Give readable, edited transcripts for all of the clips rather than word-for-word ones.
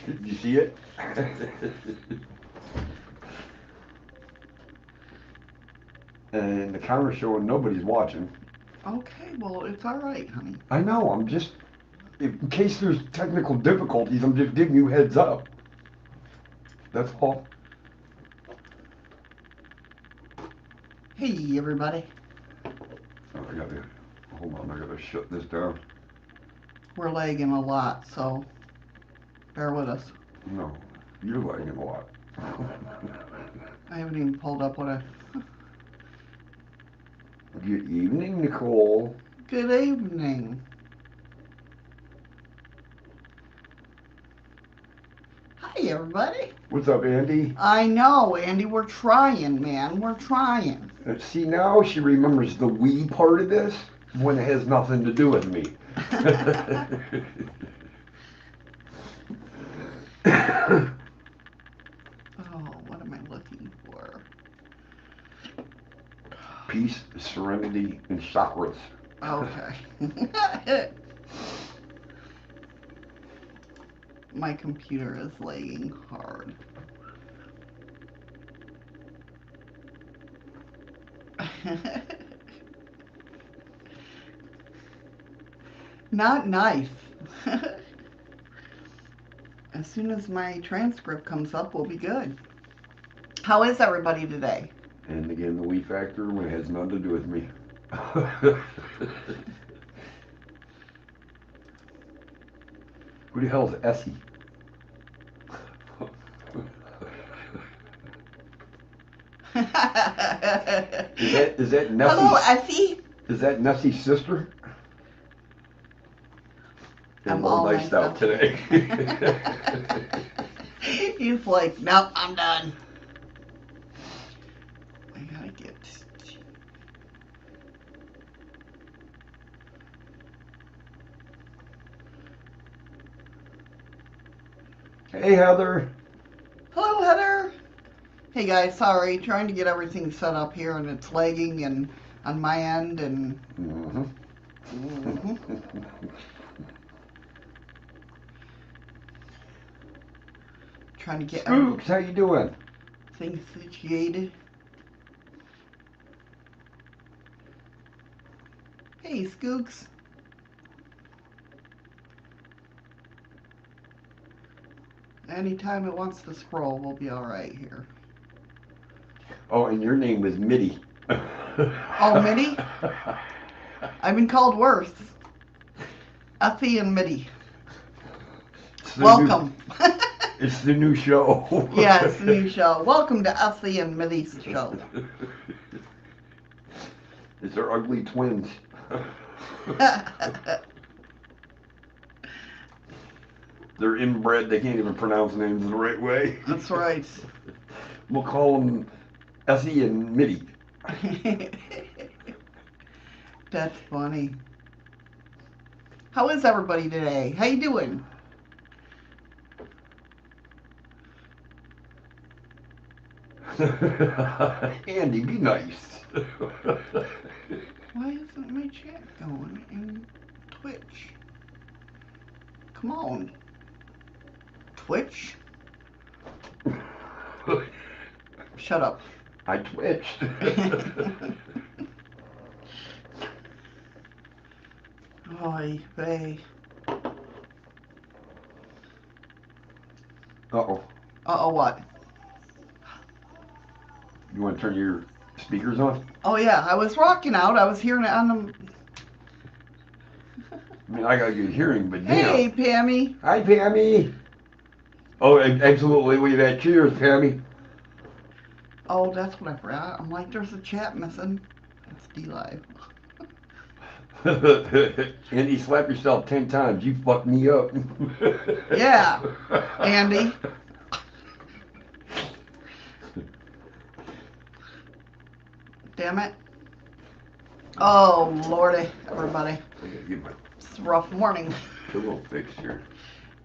Did you see it? And the camera's showing nobody's watching. Okay, well, it's all right, honey. I know, I'm just, in case there's technical difficulties, I'm just giving you heads up. That's all. Hey, everybody. Oh, hold on, I gotta shut this down. We're lagging a lot, so bear with us. No, you're lagging a lot. I haven't even pulled up what I... Good evening, Nicole. Good evening. Hi, everybody. What's up, Andy? I know, Andy, we're trying, man. We're trying. See, now she remembers the we part of this when it has nothing to do with me. Oh, what am I looking for? Peace, serenity, and chakras. Okay. My computer is lagging hard. Not nice. As soon as my transcript comes up, we'll be good. How is everybody today? And again, the we factor when it has nothing to do with me. Who the hell is Essie? Is that Nessie's? Hello, Essie. Is that Nessie's sister? I'm all nice out today. He's like, nope, I'm done. I gotta get. Hey, Heather. Hello, Heather. Hey guys, sorry, trying to get everything set up here and it's lagging and on my end and. Trying to get Spooks, how you doing? Things situated. Hey, Skooks. Anytime it wants to scroll, we'll be all right here. Oh, and your name was Mitty. Oh, Mitty? I've been called worse. Effie and Mitty. Welcome. It's the new show. Yeah, it's the new show. Welcome to Effie and Mitty's show. It's our ugly twins. They're inbred. They can't even pronounce names the right way. That's right. We'll call them Essie and Mitty. That's funny. How is everybody today? How you doing? Andy, be nice. Why isn't my chat going in Twitch? Come on. Twitch? Shut up. I twitched. Oy vey. Uh-oh. Uh-oh, what? You want to turn your speakers on? Oh, yeah. I was rocking out. I was hearing it on the... I mean, I got good hearing, but damn. Hey, Pammy. Hi, Pammy. Oh, absolutely. Look at that. Cheers, Pammy. Oh, that's what I forgot. I'm like, there's a chat missing. It's D-Live. Andy, slap yourself 10 times. You fucked me up. Yeah, Andy. Damn it. Oh, Lordy, everybody. It's a rough morning. Pillow fix here.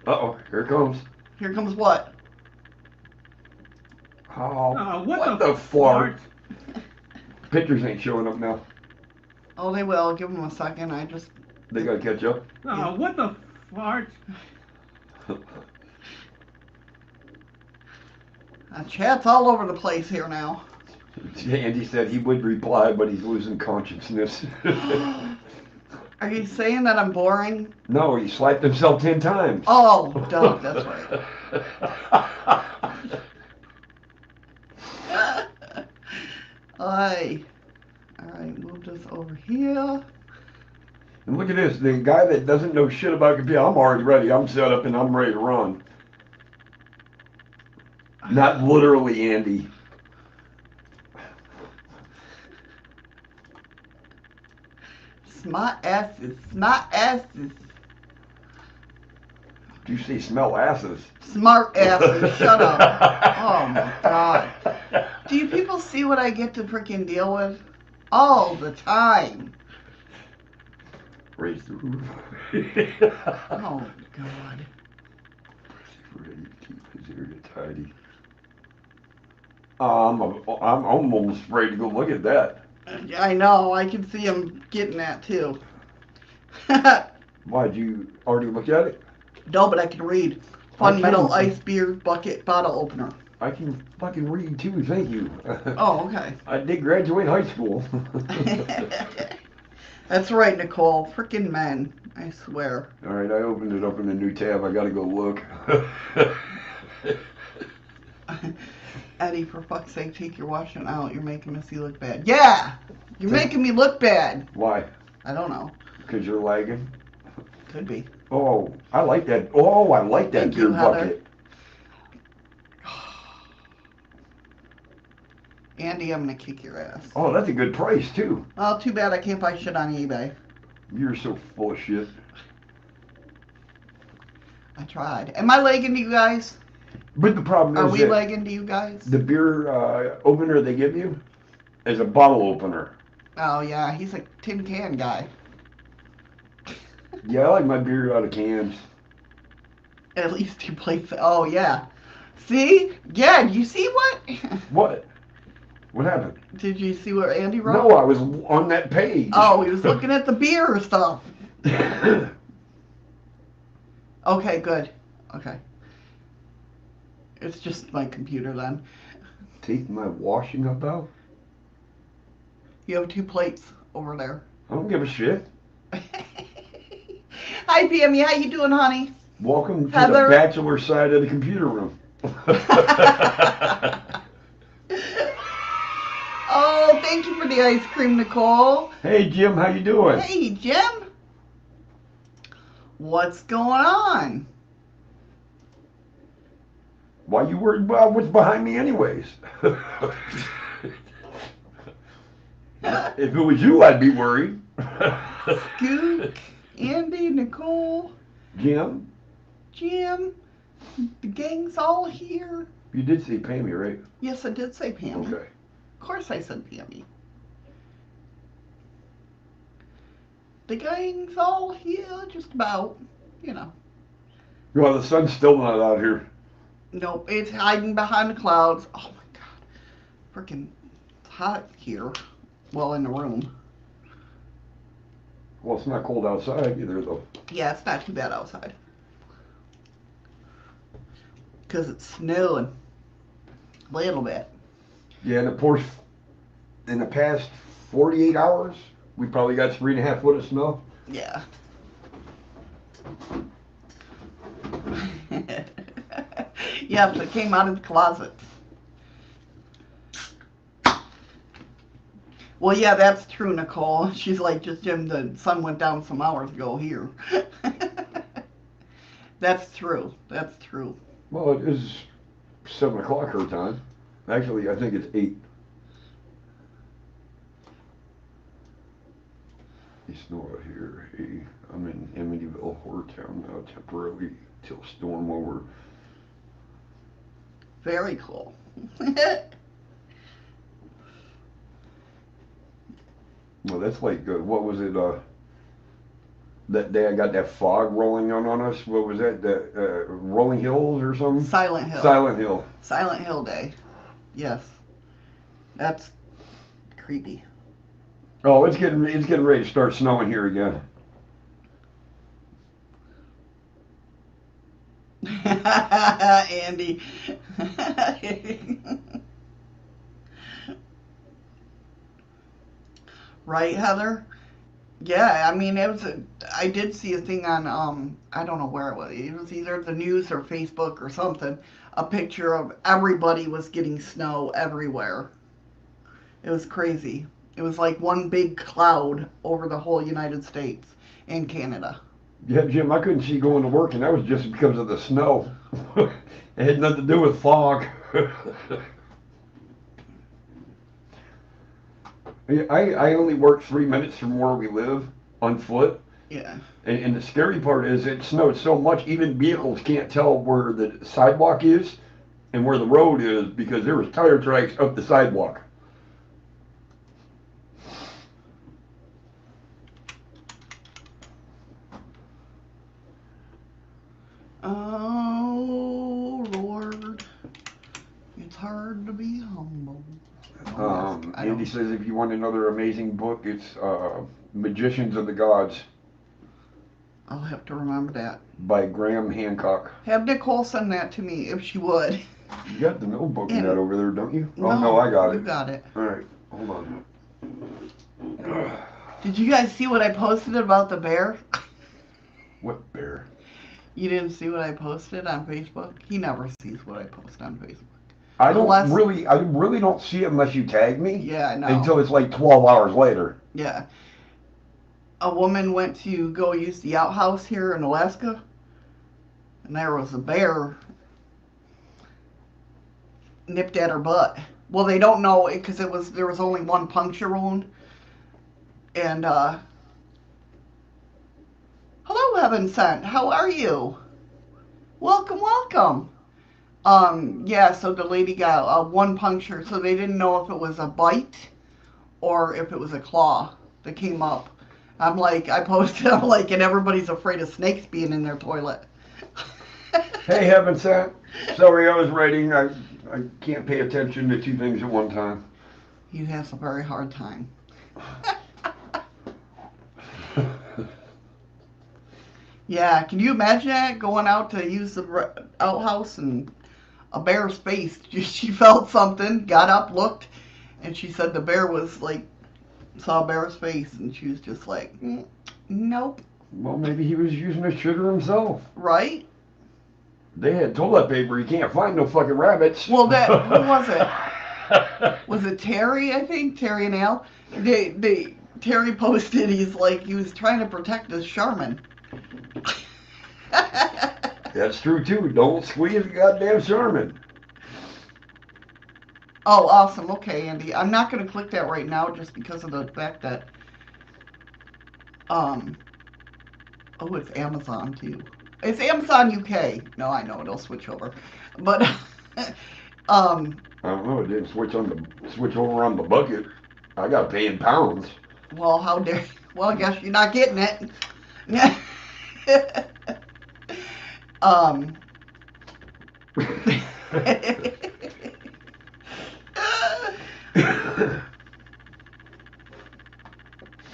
Uh-oh, here it comes. Here comes what? Oh, what the fart? Pictures ain't showing up now. Oh, they will. Give them a second. They gotta catch up. What the fart. Chat's all over the place here now. Andy said he would reply, but he's losing consciousness. Are you saying that I'm boring? No, he slapped himself 10 times. Oh, duh, that's right. Alright, move this over here. And look at this, the guy that doesn't know shit about computer, I'm already ready. I'm set up and I'm ready to run. Not literally, Andy. Smart asses, smart asses. Did you say smell asses? Smart asses, shut up. Oh my god. Do you people see what I get to freaking deal with? All the time. Raise the roof. Oh god. Ready to keep his area tidy. I'm almost ready to go look at that. I know, I can see him getting that too. Why, did you already look at it? No, but I can read. Fun metal ice beer bucket bottle opener. I can fucking read too, thank you. Oh, okay. I did graduate high school. That's right, Nicole. Frickin' men, I swear. Alright, I opened it up in a new tab. I gotta go look. Eddie, for fuck's sake, take your washing out. You're making Missy look bad. Yeah! You're making me look bad. Why? I don't know. Because you're lagging? Could be. Oh, I like that. Oh, I like that beer bucket. Andy, I'm gonna kick your ass. Oh, that's a good price, too. Oh, too bad I can't buy shit on eBay. You're so full of shit. I tried. Am I lagging to you guys? But the problem is Are we lagging to you guys? the beer opener they give you is a bottle opener. Oh, yeah, he's a tin can guy. Yeah, I like my beer out of cans. At least he plays. Oh, yeah. See? Yeah, you see what? What? What happened? Did you see what Andy wrote? No, I was on that page. Oh, he was looking at the beer stuff. Okay, good. Okay. It's just my computer then. Take my washing up out? You have 2 plates over there. I don't give a shit. Hi, PME. How you doing, honey? Welcome to Heather? the bachelor side of the computer room. Oh, thank you for the ice cream, Nicole. Hey, Jim, how you doing? Hey, Jim. What's going on? Why you worried about what's behind me anyways? If it was you, I'd be worried. Scoot, Andy, Nicole, Jim? Jim, the gang's all here. You did say Pammy, right? Yes, I did say Pammy. Okay. Of course I said Pammy. The gang's all here, just about, you know. Well, the sun's still not out here. Nope, it's hiding behind the clouds. Oh my god. Freaking hot here. Well, in the room. Well, it's not cold outside either, though. Yeah, it's not too bad outside. Because it's snowing. A little bit. Yeah, and of course, in the past 48 hours, we probably got 3.5 foot of snow. Yeah. Yes, it came out of the closet. Well, yeah, that's true, Nicole. She's like, just Jim, the sun went down some hours ago here. That's true. That's true. Well, it is 7 o'clock her time. Actually, I think it's 8. It's snow out here. Hey, I'm in Amityville, Horrortown now, temporarily till storm over. Very cool. Well, that's like, what was it, that day I got that fog rolling on us? What was that, the Rolling Hills or something? Silent Hill. Silent Hill. Silent Hill Day. Yes. That's creepy. Oh, it's getting ready to start snowing here again. Andy. Right, Heather? Yeah, I mean, I did see a thing on, I don't know where it was. It was either the news or Facebook or something. A picture of everybody was getting snow everywhere. It was crazy. It was like one big cloud over the whole United States and Canada. Yeah, Jim, I couldn't see going to work, and that was just because of the snow. It had nothing to do with fog. I only work 3 minutes from where we live on foot. Yeah. And the scary part is it snowed so much, even vehicles can't tell where the sidewalk is and where the road is because there was tire tracks up the sidewalk. Oh, Lord. It's hard to be humble. Andy says if you want another amazing book, it's Magicians of the Gods I'll have to remember that. by Graham Hancock. Have Nicole send that to me if she would. You got the notebook in that over there, don't you? No, Oh, no, I got it. You got it. All right, hold on. Did you guys see what I posted about the bear? What bear? You didn't see what I posted on Facebook? He never sees what I post on Facebook. I really don't see it unless you tag me. Yeah, I know. Until it's like 12 hours later. Yeah. A woman went to go use the outhouse here in Alaska, and there was a bear nipped at her butt. Well, they don't know it because there was only one puncture wound. And hello, Heaven Sent. How are you? Welcome, welcome. Yeah, so the lady got one puncture, so they didn't know if it was a bite or if it was a claw that came up. I posted, and everybody's afraid of snakes being in their toilet. Hey, Heaven Sent. Sorry, I was writing. I can't pay attention to two things at one time. He has a very hard time. Yeah, can you imagine that? Going out to use the outhouse and a bear's face. She felt something, got up, looked, and she said the bear was saw a bear's face, and she was just like, nope. Well, maybe he was using a shitter himself. Right? They had toilet paper. You can't find no fucking rabbits. Well, who was it? Was it Terry, I think? Terry and Al? Terry posted, he was trying to protect his Charmin. That's true, too. Don't squeeze the goddamn Charmin. Oh, awesome. Okay, Andy. I'm not going to click that right now just because of the fact that, oh, it's Amazon, too. It's Amazon UK. No, I know. It'll switch over. But, I don't know. It didn't switch over on the bucket. I got to pay in pounds. Well, how dare you? Well, I guess you're not getting it.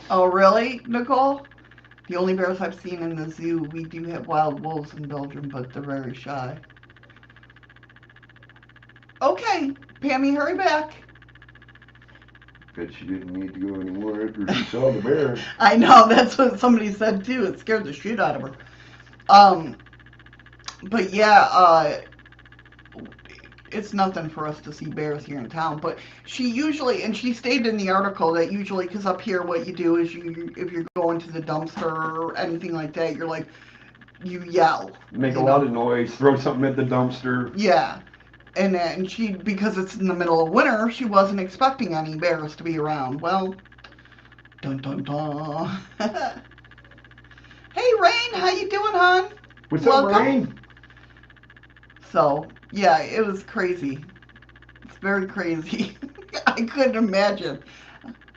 Oh, really, Nicole? The only bears I've seen in the zoo, we do have wild wolves in Belgium, but they're very shy. Okay, Pammy, hurry back. Bet she didn't need to go anymore after she saw the bear. I know, that's what somebody said too. It scared the shit out of her. But yeah, it's nothing for us to see bears here in town. But she usually, and she stated in the article that usually, because up here what you do is if you're going to the dumpster or anything like that, you yell. Make a lot of noise, throw something at the dumpster. Yeah. And then because it's in the middle of winter, she wasn't expecting any bears to be around. Well, dun dun dun. Hey, Rain, how you doing, hon? What's up, Rain? So, yeah, it was crazy. It's very crazy. I couldn't imagine.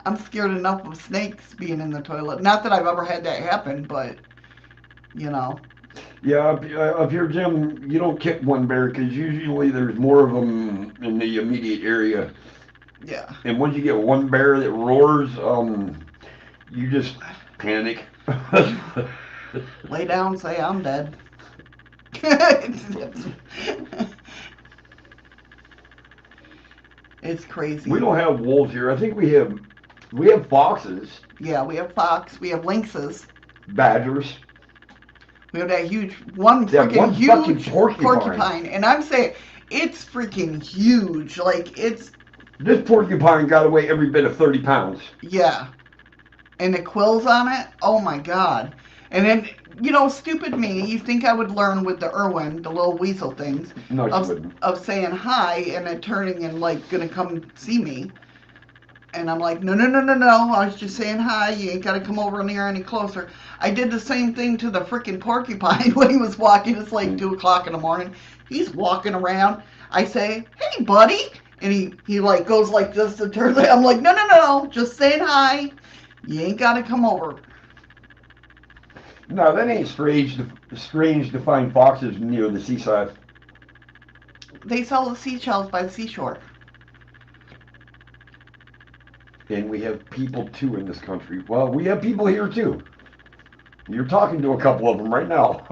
I'm scared enough of snakes being in the toilet. Not that I've ever had that happen, but, you know. Yeah, up here, Jim, you don't kick one bear because usually there's more of them in the immediate area. Yeah. And once you get one bear that roars, you just panic. Lay down, say I'm dead. It's crazy. We don't have wolves here. I think we have foxes, Yeah, we have fox, we have lynxes, badgers. we have that huge, That one fucking huge porcupine. and I'm saying it's freaking huge. Like it's This porcupine got away every bit of 30 pounds. yeah, and the quills on it. Oh my god! And then stupid me. You think I would learn with the Irwin, the little weasel things, No, you wouldn't. of saying hi and then turning and like gonna come see me. And I'm like, no, no, no, no, no. I was just saying hi. You ain't got to come over near any closer. I did the same thing to the freaking porcupine when he was walking. It's like 2 o'clock in the morning. He's walking around. I say, hey, buddy. And he like goes like this to turn. I'm like, no, no, no. Just saying hi. You ain't got to come over. No, that ain't strange to find foxes near the seaside. They sell the seashells by the seashore. And we have people too in this country. Well, we have people here too. You're talking to a couple of them right now.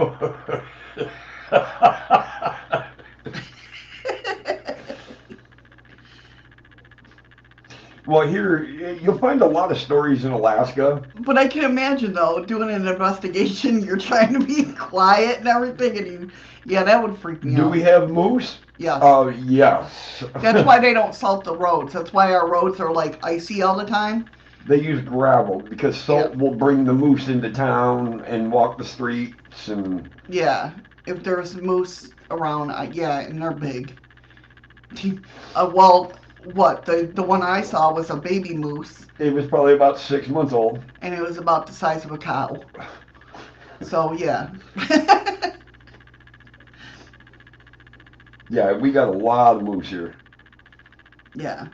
Well, here, you'll find a lot of stories in Alaska. But I can imagine, though, doing an investigation, you're trying to be quiet and everything, and yeah, that would freak me out. Do we have moose? Yes. Yes. That's why they don't salt the roads. That's why our roads are, like, icy all the time. They use gravel because salt will bring the moose into town and walk the streets and... Yeah, if there's moose around, yeah, and they're big. Well, what? The one I saw was a baby moose. It was probably about 6 months old. And it was about the size of a cow. So, yeah. Yeah, we got a lot of moose here. Yeah.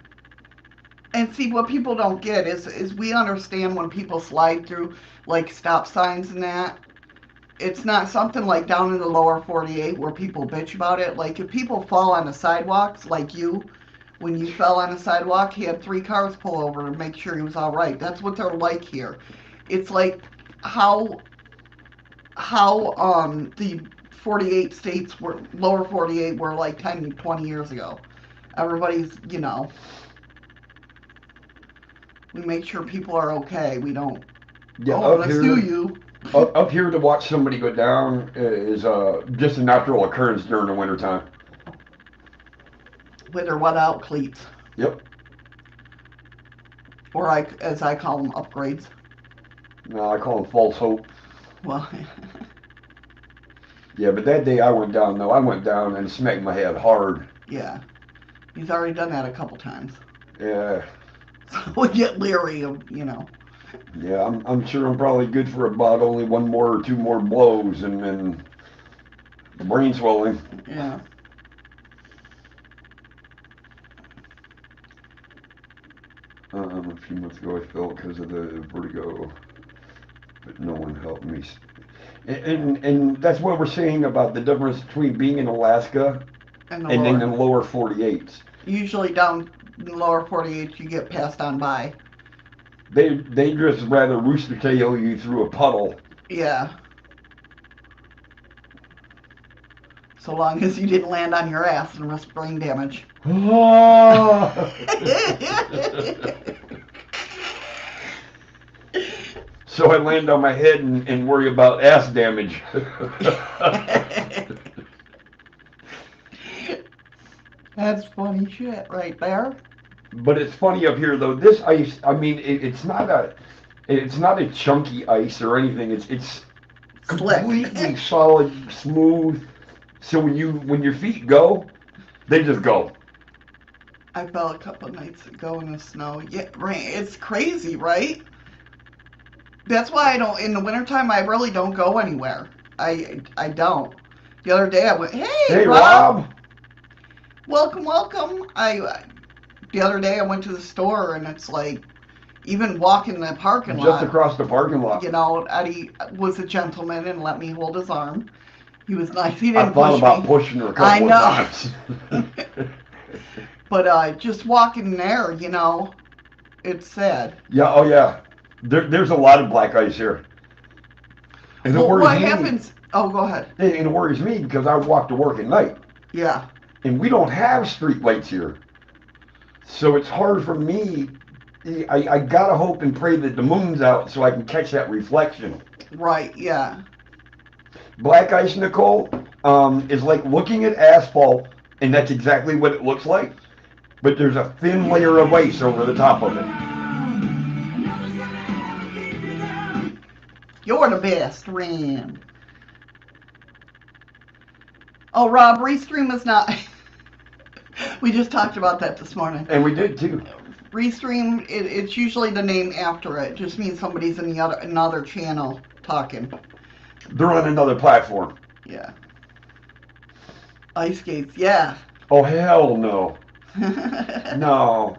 And see, what people don't get is we understand when people slide through, like, stop signs and that. It's not something like down in the lower 48 where people bitch about it. Like, if people fall on the sidewalks, like you, when you fell on the sidewalk, he had 3 cars pull over to make sure he was all right. That's what they're like here. It's like how the 48 states were, lower 48 were like 10, 20 years ago. Everybody's, we make sure people are okay. We don't, let's sue you. Up here to watch somebody go down is just a natural occurrence during the wintertime. With or without cleats. Yep. Or as I call them, upgrades. No, I call them false hope. Well, yeah, but that day I went down, though. I went down and smacked my head hard. Yeah. He's already done that a couple times. Yeah. So we get leery of, Yeah, I'm sure I'm probably good for about only 1 more or 2 more blows and then the brain swelling. Yeah. A few months ago I fell because of the vertigo, but no one helped me. And that's what we're saying about the difference between being in Alaska and in the lower 48s. Usually down in the lower 48, you get passed on by. They just rather rooster tail you through a puddle. Yeah. So long as you didn't land on your ass and risk brain damage. So I land on my head and worry about ass damage. That's funny shit right there. But it's funny up here though. This ice, I mean, it's not a chunky ice or anything. It's completely solid, smooth. So when your feet go, they just go. I fell a couple of nights ago in the snow. Yeah, right. It's crazy, right? That's why I don't, in the wintertime, I really don't go anywhere. I don't. The other day I went, hey Rob. Welcome. The other day I went to the store and it's like, even walking the parking lot. Just across the parking lot. Eddie was a gentleman and let me hold his arm. He was nice. He didn't push me. I thought about pushing her a couple of times. But just walking there, it's sad. Yeah, oh yeah. There's a lot of black ice here. And what happens Oh, go ahead. And it worries me because I walk to work at night. Yeah. And we don't have street lights here. So it's hard for me. I gotta hope and pray that the moon's out so I can catch that reflection. Right, yeah. Black ice, Nicole, is like looking at asphalt, and that's exactly what it looks like. But there's a thin layer of ice over the top of it. You're the best, Ram. Oh, Rob, Restream is not... We just talked about that this morning. And we did, too. Restream, it's usually the name after it. It just means somebody's in another channel talking. They're on another platform. Yeah. Ice skates, yeah. Oh, hell no. No.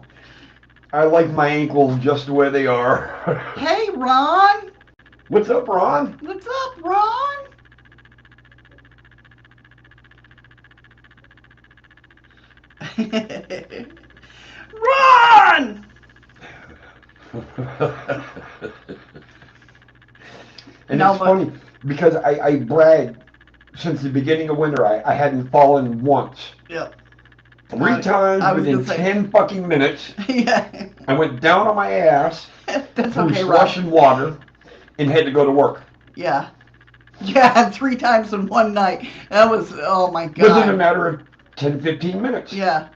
I like my ankles just the way they are. Hey, Ron. What's up, Ron? What's up, Ron? Run! And no, it's funny because I brag since the beginning of winter. I hadn't fallen once. Yep. 3 times within 10 fucking minutes. Yeah. I went down on my ass That's through okay, slush and water and had to go to work. Yeah. Yeah, 3 times in one night. That was, oh my God. Within a matter of 10, 15 minutes. Yeah.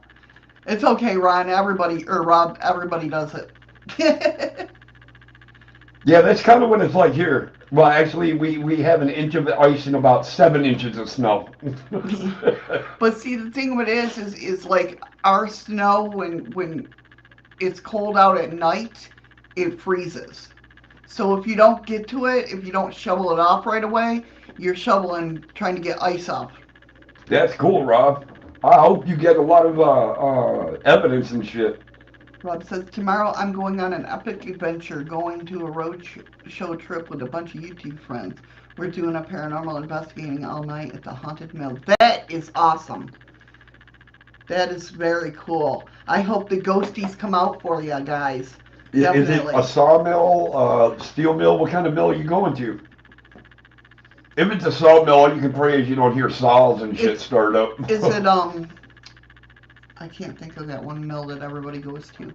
It's okay, Ron. Everybody, or Rob, everybody does it. Yeah, that's kind of what it's like here. Well, actually, we have an inch of ice and about 7 inches of snow. But see, the thing with it is like our snow, when it's cold out at night, it freezes. So if you don't get to it, if you don't shovel it off right away, you're shoveling, trying to get ice off. That's cool, Rob. I hope you get a lot of evidence and shit. Rob says, tomorrow I'm going on an epic adventure, going to a road show trip with a bunch of YouTube friends. We're doing a paranormal investigating all night at the Haunted Mill. That is awesome. That is very cool. I hope the ghosties come out for you guys. Definitely. Is it a sawmill, steel mill? What kind of mill are you going to? If it's a sawmill, you can pray as you don't hear saws and shit start up. Is it, I can't think of that one mill that everybody goes to.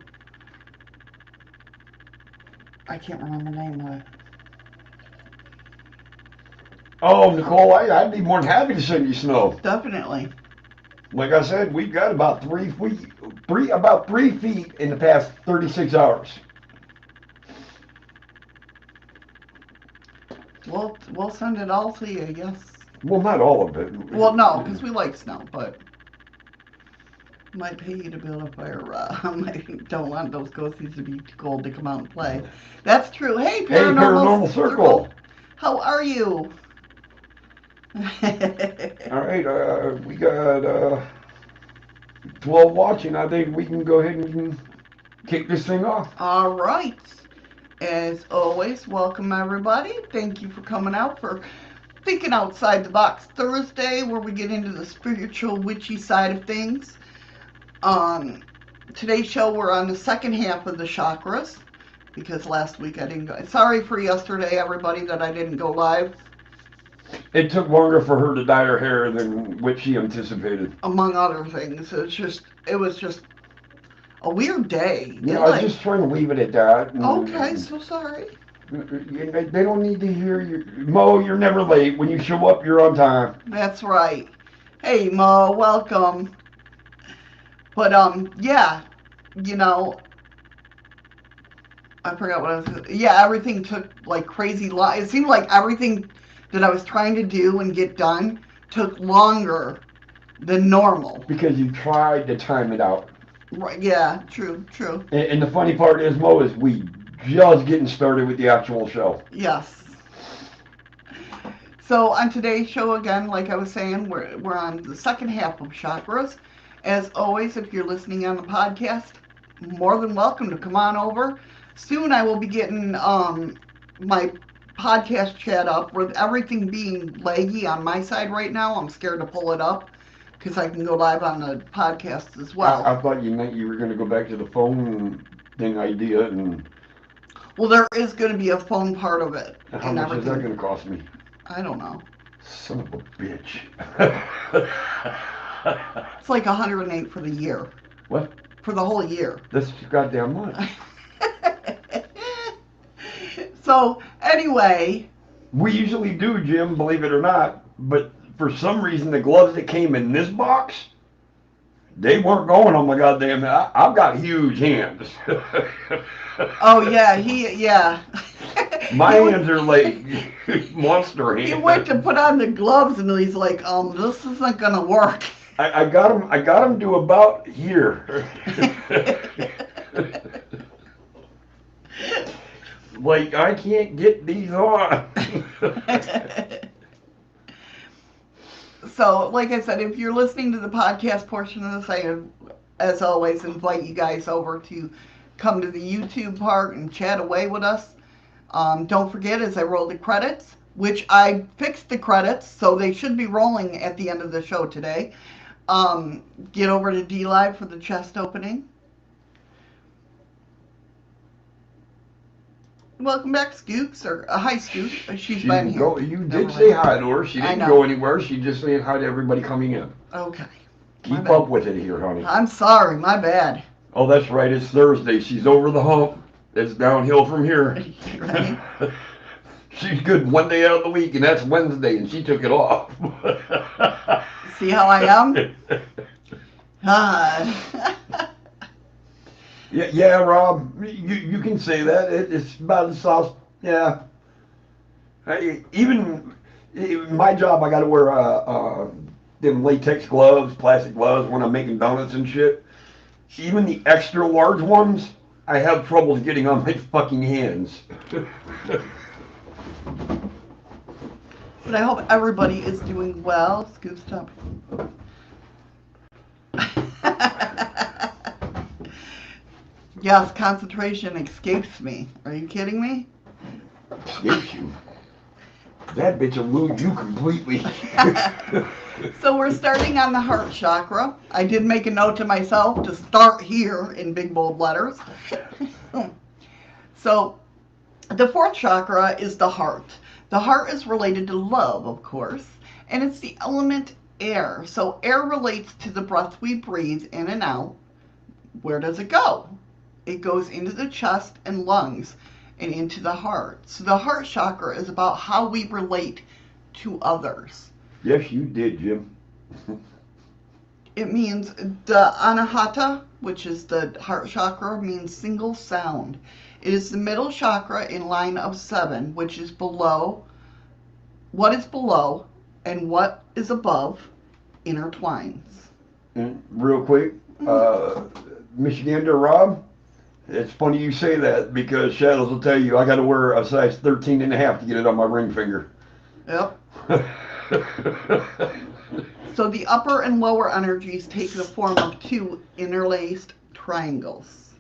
I can't remember the name of it. Oh, Nicole, I'd be more than happy to send you snow. Definitely. Like I said, we've got about 3 feet in the past 36 hours. We'll send it all to you, yes. Well, not all of it. Well, no, because we like snow, but might pay you to build a fire. I don't want those ghosties to be too cold to come out and play. That's true. Hey, Paranormal Circle. How are you? All right, we got 12 watching. I think we can go ahead and kick this thing off. All right. As always, welcome everybody. Thank you for coming out for Thinking Outside the Box Thursday, where we get into the spiritual, witchy side of things. Today's show, we're on the second half of the chakras, because last week I didn't go. Sorry for yesterday, everybody, that I didn't go live. It took longer for her to dye her hair than what she anticipated. Among other things. It was just a weird day. Yeah, I was just trying to leave it at that. Okay, so sorry. They don't need to hear you. Mo, you're never late. When you show up, you're on time. That's right. Hey, Mo, welcome. But, yeah, you know, I forgot what I was going to say. Yeah, everything took, like, crazy long. It seemed like everything that I was trying to do and get done took longer than normal. Because you tried to time it out. Right, yeah, true. And the funny part is, Mo, is we just getting started with the actual show. Yes. So on today's show, again, like I was saying, we're on the second half of chakras. As always, if you're listening on the podcast, more than welcome to come on over. Soon I will be getting my podcast chat up. With everything being laggy on my side right now, I'm scared to pull it up because I can go live on the podcast as well. I thought you meant you were going to go back to the phone thing idea. Well, there is going to be a phone part of it. How much is that going to cost me? I don't know. Son of a bitch. It's like 108 for the year. What? For the whole year. That's goddamn much. So, anyway. We usually do, Jim, believe it or not. But for some reason, the gloves that came in this box, they weren't going on my goddamn. I've got huge hands. Oh, yeah, yeah. My hands are like monster hands. He went to put on the gloves and he's like, this isn't gonna work. I got him to about here. Like, I can't get these on. So, like I said, if you're listening to the podcast portion of this, I, as always, invite you guys over to come to the YouTube part and chat away with us. Don't forget, as I roll the credits, which I fixed the credits, so they should be rolling at the end of the show today. Get over to D-Live for the chest opening. Welcome back, Scoops, or hi, Scoop. She's been here. You did say hi to her. She didn't go anywhere. She just saying hi to everybody coming in. Okay. Keep up with it here, honey. I'm sorry, my bad. Oh, that's right. It's Thursday. She's over the hump. It's downhill from here. Right? She's good one day out of the week, and that's Wednesday, and she took it off. See how I am? Yeah, Rob, you can say that. It's about the sauce. Yeah. Even in my job, I got to wear them latex gloves, plastic gloves when I'm making donuts and shit. Even the extra large ones, I have troubles getting on my fucking hands. But I hope everybody is doing well. Scoop, stop. Yes, concentration escapes me. Are you kidding me? Escapes you? That bitch will lose you completely. So we're starting on the heart chakra. I did make a note to myself to start here in big bold letters. So the fourth chakra is the heart. The heart is related to love, of course, and it's the element air. So air relates to the breath we breathe in and out. Where does it go? It goes into the chest and lungs and into the heart. So the heart chakra is about how we relate to others. Yes, you did, Jim. It means the anahata, which is the heart chakra, means single sound. It is the middle chakra in line of 7, which is below. What is below and what is above intertwines. And real quick, Michigander Rob, it's funny you say that because Shadows will tell you I got to wear a size 13.5 to get it on my ring finger. Yep. So the upper and lower energies take the form of 2 interlaced triangles.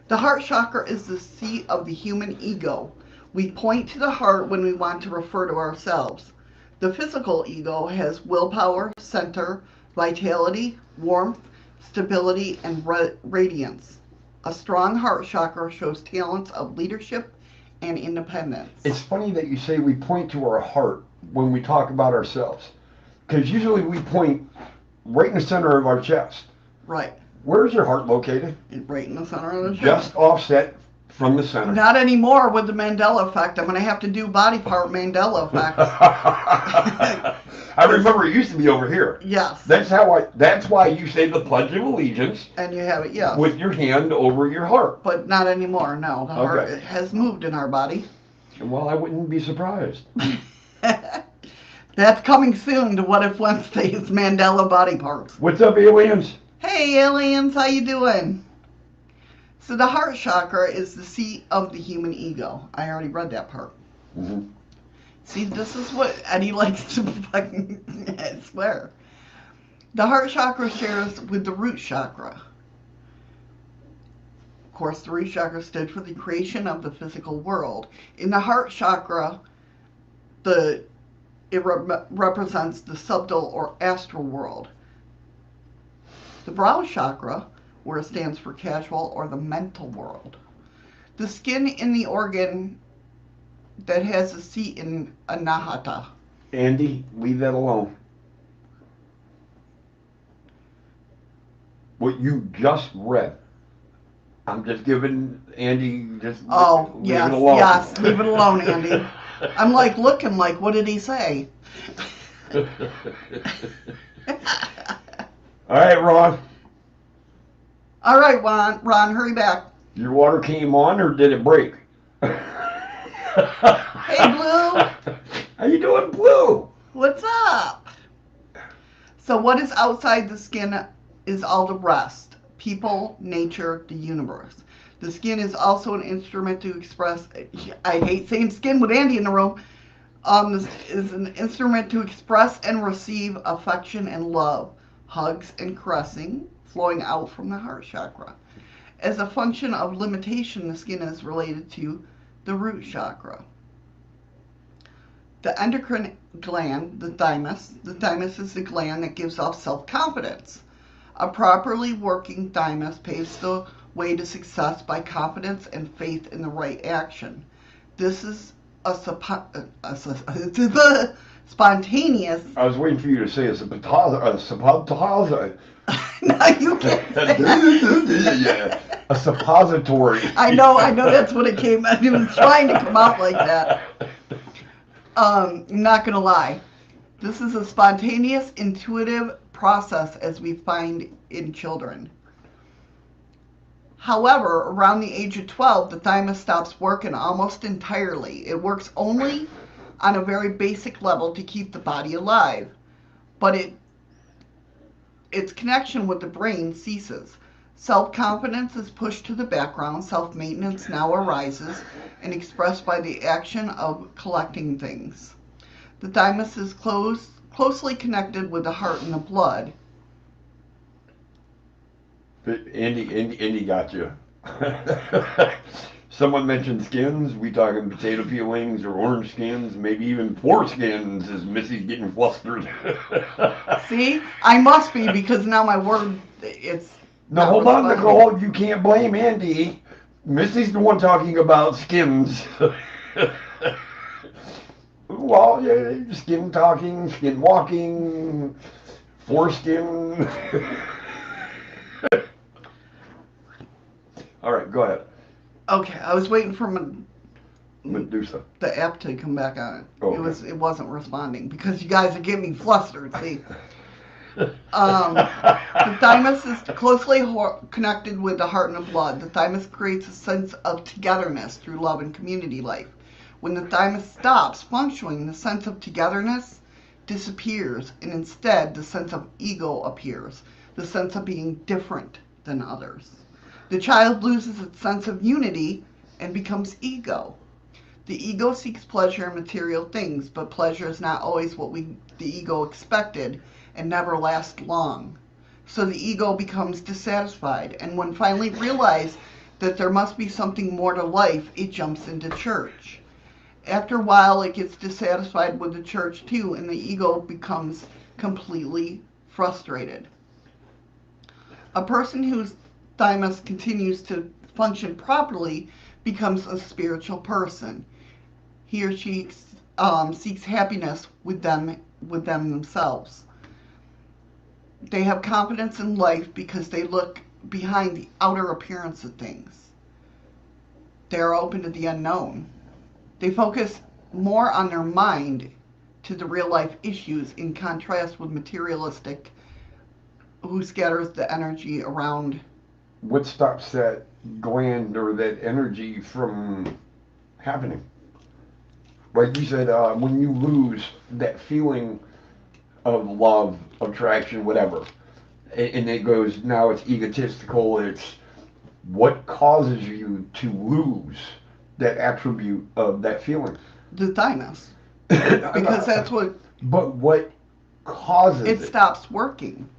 The heart chakra is the seat of the human ego. We point to the heart when we want to refer to ourselves. The physical ego has willpower, center, vitality, warmth, stability, and radiance. A strong heart chakra shows talents of leadership and independence. It's funny that you say we point to our heart when we talk about ourselves. Because usually we point right in the center of our chest. Right. Where's your heart located? Right in the center of the chest. Just offset from the center. Not anymore with the Mandela effect. I'm going to have to do body part Mandela effect. I remember it used to be over here. Yes. That's why you say the Pledge of Allegiance. And you have it, yes. With your hand over your heart. But not anymore, no. The heart has moved in our body. Well, I wouldn't be surprised. That's coming soon to What If Wednesday's Mandela body parts. What's up, aliens? Hey, aliens, how you doing? So the heart chakra is the seat of the human ego. I already read that part. Mm-hmm. See, this is what Eddie likes to fucking I swear. The heart chakra shares with the root chakra. Of course, the root chakra stood for the creation of the physical world. In the heart chakra, it represents the subtle or astral world. The brow chakra, where it stands for casual or the mental world. The skin in the organ that has a seat in anahata. Andy, leave that alone. What you just read. I'm just giving Andy, just Oh, leave yes, it alone. yes, leave it alone, Andy. I'm like looking like, what did he say? All right, Ron. All right, Ron, hurry back. Your water came on or did it break? Hey, Blue. How you doing, Blue? What's up? So what is outside the skin is all the rest. People, nature, the universe. The skin is also an instrument to express, I hate saying skin with Andy in the room. This is an instrument to express and receive affection and love, hugs and caressing, flowing out from the heart chakra. As a function of limitation, the skin is related to the root chakra. The endocrine gland, the thymus is the gland that gives off self-confidence. A properly working thymus paves the way to success by confidence and faith in the right action. This is spontaneous. I was waiting for you to say a suppository. No, you can't say that. Yeah, a suppository. I know that's what it came out. It was trying to come out like that. I'm not gonna lie. This is a spontaneous, intuitive process as we find in children. However, around the age of 12, the thymus stops working almost entirely. It works only on a very basic level to keep the body alive, but its connection with the brain ceases. Self-confidence is pushed to the background. Self-maintenance now arises and expressed by the action of collecting things. The thymus is closely connected with the heart and the blood. Andy got you. Someone mentioned skins. We talking potato peelings or orange skins, maybe even foreskins as Missy's getting flustered. See? I must be, because now my word, it's... Now hold on, Nicole. You can't blame Andy. Missy's the one talking about skins. Well, yeah, skin talking, skin walking, foreskin. All right, go ahead. Okay, I was waiting for Medusa. the app to come back on. Oh, okay. It wasn't responding because you guys are getting me flustered. See, the thymus is closely connected with the heart and the blood. The thymus creates a sense of togetherness through love and community life. When the thymus stops functioning, the sense of togetherness disappears, and instead the sense of ego appears, the sense of being different than others. The child loses its sense of unity and becomes ego. The ego seeks pleasure in material things, but pleasure is not always what the ego expected and never lasts long. So the ego becomes dissatisfied, and when finally realized that there must be something more to life, it jumps into church. After a while, it gets dissatisfied with the church too, and the ego becomes completely frustrated. A person whose thymus continues to function properly becomes a spiritual person. He or she seeks happiness with them themselves. They have confidence in life because they look behind the outer appearance of things. They are open to the unknown. They focus more on their mind to the real life issues, in contrast with materialistic, who scatters the energy around. What stops that gland or that energy from happening? Like you said, when you lose that feeling of love, attraction, whatever, and it goes, now it's egotistical, it's what causes you to lose that attribute of that feeling? The thymus. Because that's what... But what causes it? It stops working.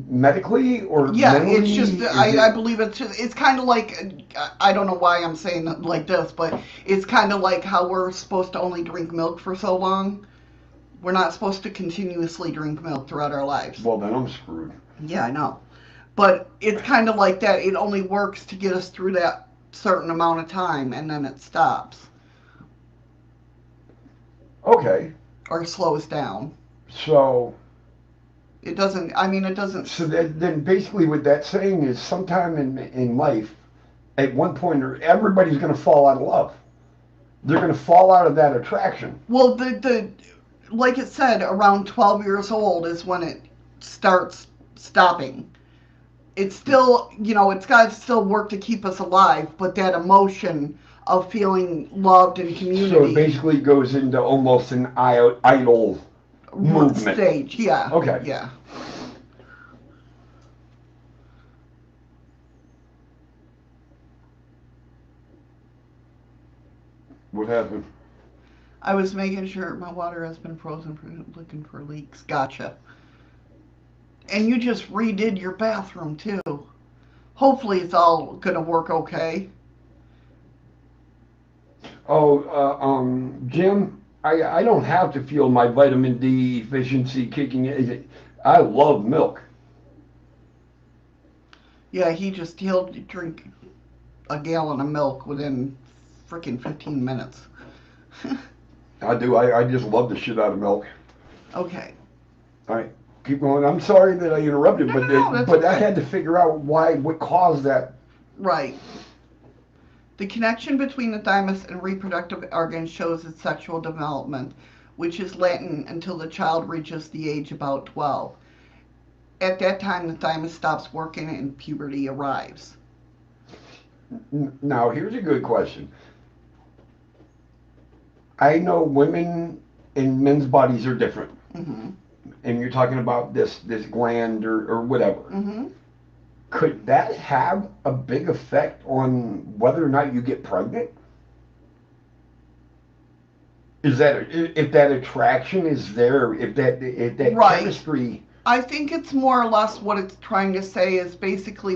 Medically or yeah, mentally? It's just I believe it's kind of like, I don't know why I'm saying it like this, but it's kind of like how we're supposed to only drink milk for so long. We're not supposed to continuously drink milk throughout our lives. Well, then I'm screwed. Yeah, I know, but it's kind of like that. It only works to get us through that certain amount of time, and then it stops. Okay. or slows down. So, It doesn't, I mean, it doesn't. so then basically what that's saying is sometime in life, at one point, everybody's going to fall out of love. They're going to fall out of that attraction. Well, like it said, around 12 years old is when it starts stopping. It's still, it's got to still work to keep us alive, but that emotion of feeling loved and community. So it basically goes into almost an idol movement. Stage, yeah. Okay. Yeah. What happened? I was making sure my water has been frozen for looking for leaks. Gotcha. And you just redid your bathroom too. Hopefully it's all gonna work okay. Oh, Jim, I don't have to feel my vitamin D deficiency kicking in. I love milk. Yeah, he'll drink a gallon of milk within freaking 15 minutes. I do. I just love the shit out of milk. Okay. All right, keep going. I'm sorry that I interrupted, but I okay. had to figure out what caused that. Right. The connection between the thymus and reproductive organs shows its sexual development, which is latent until the child reaches the age about 12. At that time, the thymus stops working and puberty arrives. Now, here's a good question. I know women and men's bodies are different. Mm-hmm. And you're talking about this gland or whatever. Mm-hmm. Could that have a big effect on whether or not you get pregnant? Is that if that attraction is there, if that right. chemistry? I think it's more or less what it's trying to say is basically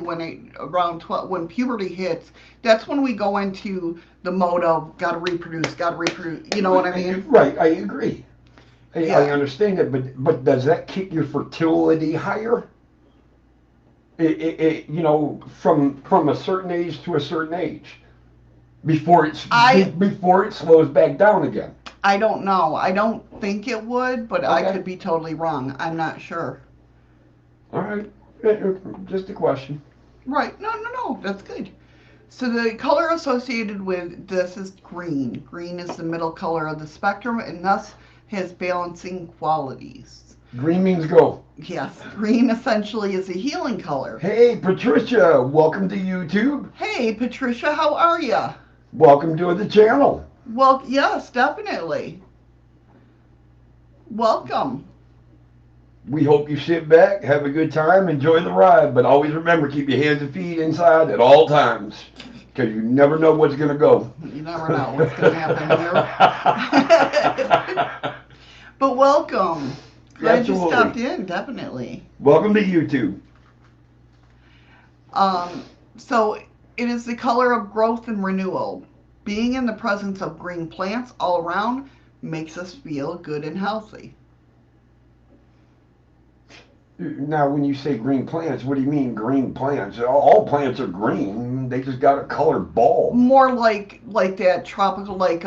around 12, when puberty hits, that's when we go into the mode of gotta reproduce. You know what I mean? Right. I agree. Yeah. I understand it, but does that kick your fertility higher? From a certain age to a certain age, before it slows back down again. I don't know. I don't think it would, but Okay. I could be totally wrong. I'm not sure. All right, just a question. Right. No. That's good. So the color associated with this is green. Green is the middle color of the spectrum and thus has balancing qualities. Green means go. Yes, green essentially is a healing color. Hey, Patricia, welcome to YouTube. Hey, Patricia, how are ya? Welcome to the channel. Well, yes, definitely. Welcome. We hope you sit back, have a good time, enjoy the ride, but always remember, keep your hands and feet inside at all times, because you never know what's going to go. You never know what's going to happen here. But welcome. Glad you stopped in, definitely. Welcome to YouTube. So it is the color of growth and renewal. Being in the presence of green plants all around makes us feel good and healthy. Now, when you say green plants, what do you mean green plants? All plants are green. They just got a colored bulb. More like that tropical, like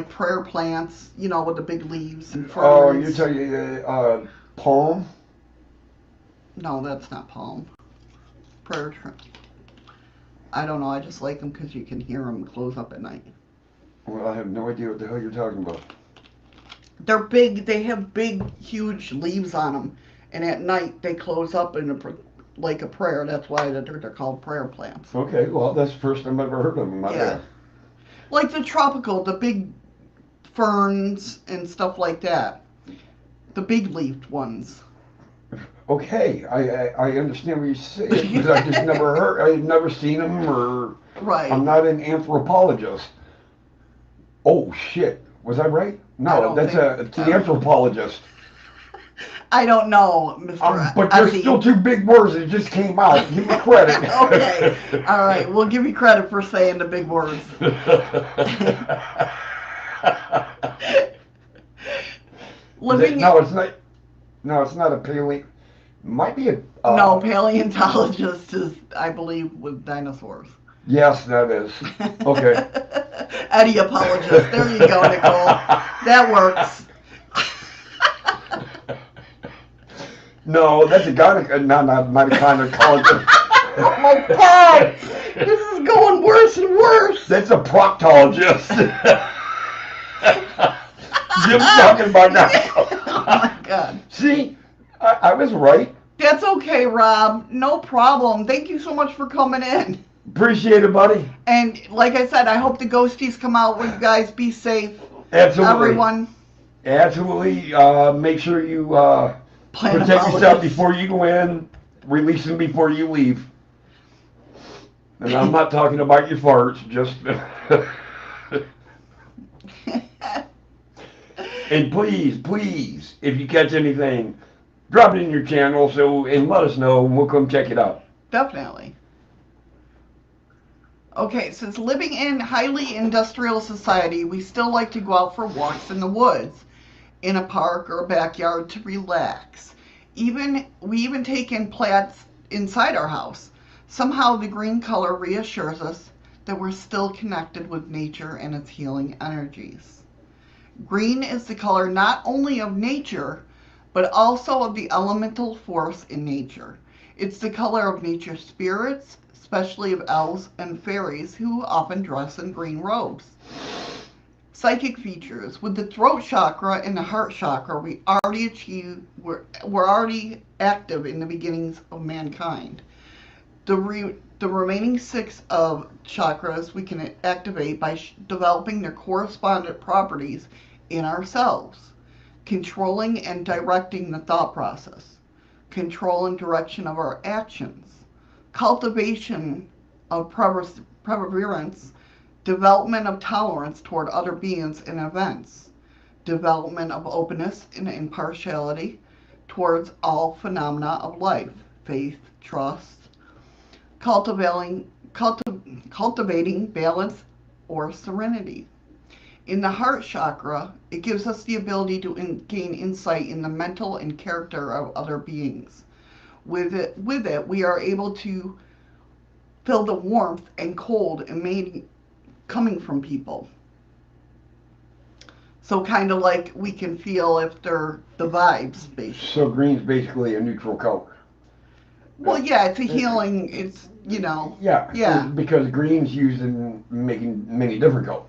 prayer plants, with the big leaves and ferns. Oh, you're talking palm? No, that's not palm. Prayer tree. I don't know. I just like them because you can hear them close up at night. Well, I have no idea what the hell you're talking about. They're big. They have big, huge leaves on them, and at night they close up like a prayer. That's why they're called prayer plants. Okay, well, that's the first time I've ever heard of them. Yeah. Like the tropical, the big ferns and stuff like that. The big leafed ones. Okay, I understand what you're saying, because I just I've never seen them, or right. I'm not an anthropologist. Oh, shit. Was I right? No, that's the anthropologist. I don't know, Mr. But there's still two big words that just came out. Give me credit. Okay. All right. We'll give you credit for saying the big words. It's not a paleo. Might be a. No, paleontologist is, I believe, with dinosaurs. Yes, that is. Okay. Eddie apologist. There you go, Nicole. That works. No, that's a not gynecologist. Oh my God! This is going worse and worse. That's a proctologist. Jim's talking about now. Oh my God. See, I was right. That's okay, Rob. No problem. Thank you so much for coming in. Appreciate it, buddy. And like I said, I hope the ghosties come out with you guys. Be safe. Absolutely. Everyone. Absolutely. Make sure you protect yourself before you go in. Release them before you leave. And I'm not talking about your farts, just... And please, if you catch anything, drop it in your channel and let us know, and we'll come check it out. Definitely. Okay, since living in highly industrial society, we still like to go out for walks in the woods, in a park or a backyard to relax. We even take in plants inside our house. Somehow the green color reassures us that we're still connected with nature and its healing energies. Green is the color not only of nature, but also of the elemental force in nature. It's the color of nature's spirits, especially of elves and fairies who often dress in green robes. Psychic features. With the throat chakra and the heart chakra, we're already active in the beginnings of mankind. The remaining 6 of chakras we can activate by developing their correspondent properties in ourselves. Controlling and directing the thought process. Control and direction of our actions. Cultivation of perseverance, development of tolerance toward other beings and events, development of openness and impartiality towards all phenomena of life, faith, trust, cultivating balance or serenity. In the heart chakra, it gives us the ability to gain insight in the mental and character of other beings. With it, we are able to feel the warmth and cold coming from people. So kind of like we can feel if they're the vibes, basically. So green's basically a neutral color. Well, yeah, it's a healing. It's, you know. Yeah. Because green's used in making many different colors.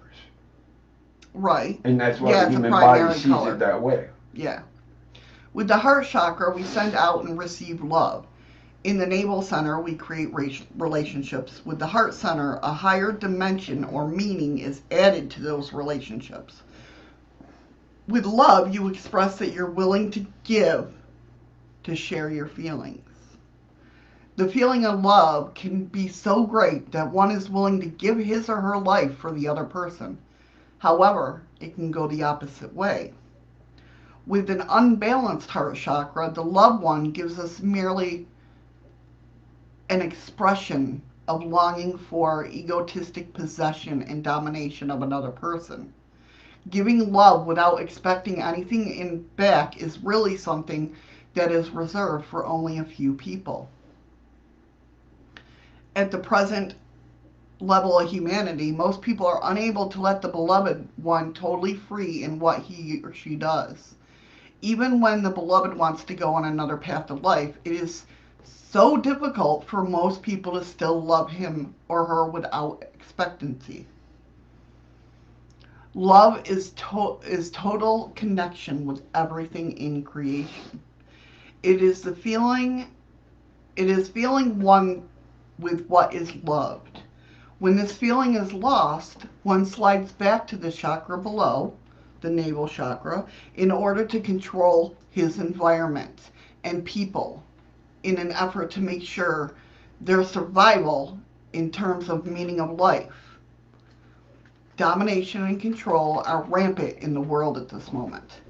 Right. And that's why the human body sees it that way. Yeah. With the heart chakra, we send out and receive love. In the navel center, we create relationships. With the heart center, a higher dimension or meaning is added to those relationships. With love, you express that you're willing to give, to share your feelings. The feeling of love can be so great that one is willing to give his or her life for the other person. However, it can go the opposite way. With an unbalanced heart chakra, the loved one gives us merely an expression of longing for egotistic possession and domination of another person. Giving love without expecting anything in back is really something that is reserved for only a few people. At the present level of humanity, most people are unable to let the beloved one totally free in what he or she does. Even when the beloved wants to go on another path of life, it is so difficult for most people to still love him or her without expectancy. Love is total connection with everything in creation. It is feeling one with what is loved. When this feeling is lost, one slides back to the chakra below, the navel chakra, in order to control his environment and people in an effort to make sure their survival in terms of meaning of life. Domination and control are rampant in the world at this moment.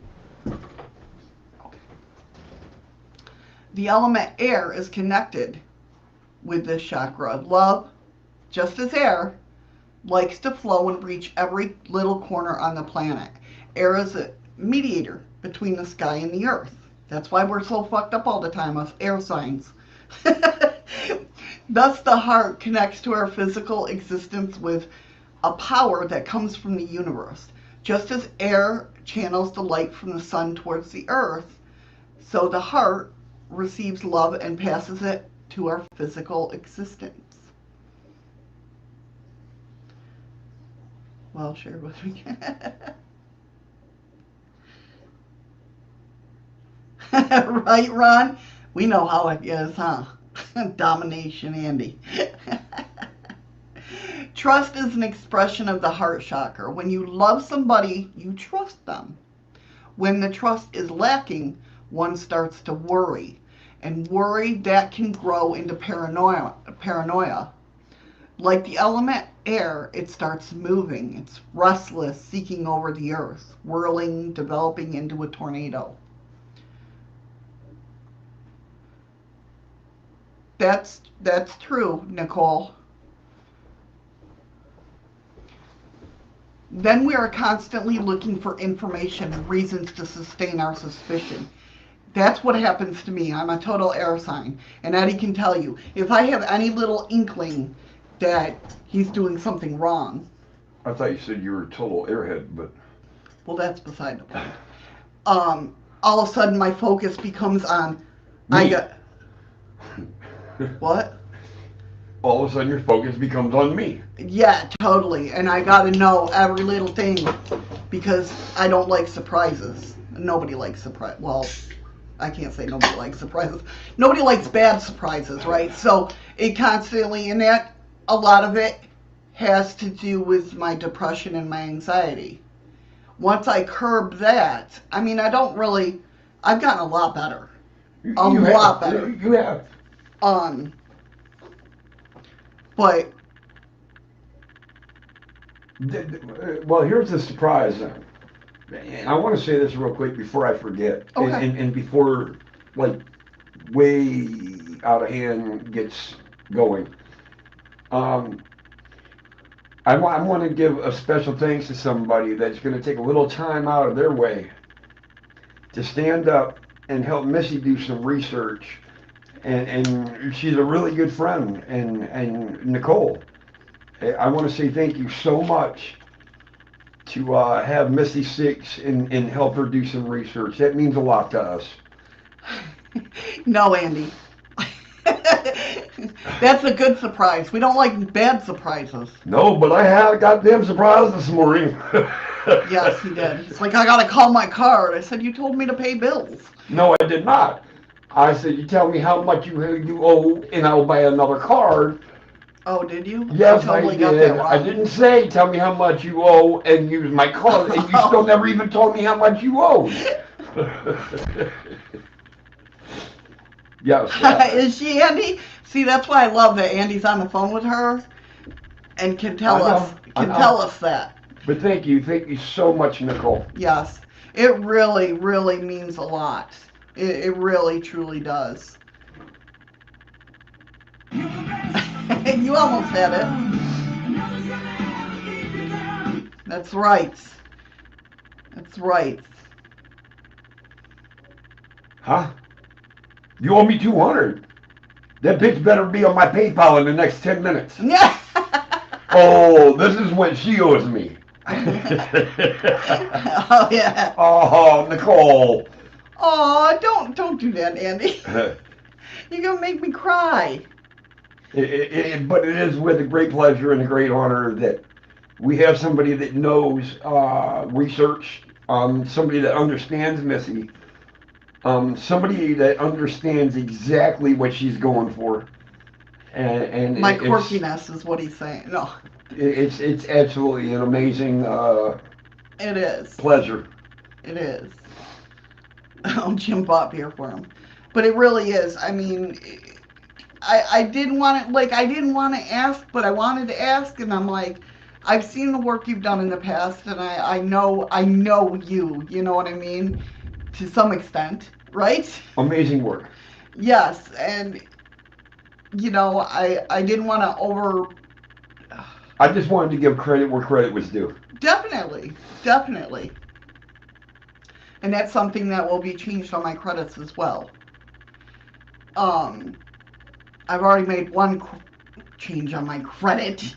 The element air is connected with this chakra. Love, just as air, likes to flow and reach every little corner on the planet. Air is a mediator between the sky and the earth. That's why we're so fucked up all the time, us air signs. Thus, the heart connects to our physical existence with a power that comes from the universe. Just as air channels the light from the sun towards the earth, so the heart receives love and passes it to our physical existence. Well, share with me. Right, Ron? We know how it is, huh? Domination, Andy. Trust is an expression of the heart chakra. When you love somebody, you trust them. When the trust is lacking, one starts to worry. And worry, that can grow into paranoia. Like the element air, it starts moving. It's restless, seeking over the earth, whirling, developing into a tornado. That's true, Nicole. Then we are constantly looking for information and reasons to sustain our suspicion. That's what happens to me. I'm a total air sign. And Eddie can tell you, if I have any little inkling that he's doing something wrong. I thought you said you were a total airhead, but... Well, that's beside the point. All of a sudden my focus becomes on... Me. What? All of a sudden your focus becomes on me. Yeah, totally. And I gotta know every little thing because I don't like surprises. Nobody likes surprises. Well, I can't say nobody likes surprises. Nobody likes bad surprises, right? So it constantly, and that, a lot of it has to do with my depression and my anxiety. Once I curb that, I mean, I've gotten a lot better. A lot better. You have. But... Well, here's the surprise. I want to say this real quick before I forget. Okay. And before, like, way out of hand gets going. I want to give a special thanks to somebody that's going to take a little time out of their way to stand up and help Missy do some research. And she's a really good friend, and Nicole. I want to say thank you so much to have Missy Six and help her do some research. That means a lot to us. No, Andy. That's a good surprise. We don't like bad surprises. No, but I had a goddamn surprise this morning. Yes, he did. It's like, I gotta call my card. I said, you told me to pay bills. No, I did not. I said, you tell me how much you owe, and I'll buy another card. Oh, did you? Yes, I totally I got did. that wrong. I didn't say, tell me how much you owe, and use my card, and you still never even told me how much you owe. Yes. Is she, Andy? See, that's why I love that Andy's on the phone with her and can tell us that. But thank you so much, Nicole. Yes, it really, really means a lot. It really, truly does. You almost had it. That's right. That's right. Huh? You owe me $200. That bitch better be on my PayPal in the next 10 minutes. Yeah. Oh, this is what she owes me. Oh, yeah. Oh, Nicole. Oh, don't do that, Andy. You're going to make me cry. But it is with a great pleasure and a great honor that we have somebody that knows research, somebody that understands Missy, somebody that understands exactly what she's going for. And my quirkiness is what he's saying. No. It's absolutely an amazing it is. Pleasure. It is. I'll jump up here for him. But it really is. I mean, I didn't want to, like, I didn't want to ask, but I wanted to ask, and I'm like, I've seen the work you've done in the past, and I know you know what I mean? To some extent, right? Amazing work. Yes, and, you know, I didn't want to I just wanted to give credit where credit was due. Definitely, definitely. And that's something that will be changed on my credits as well. I've already made one change on my credit.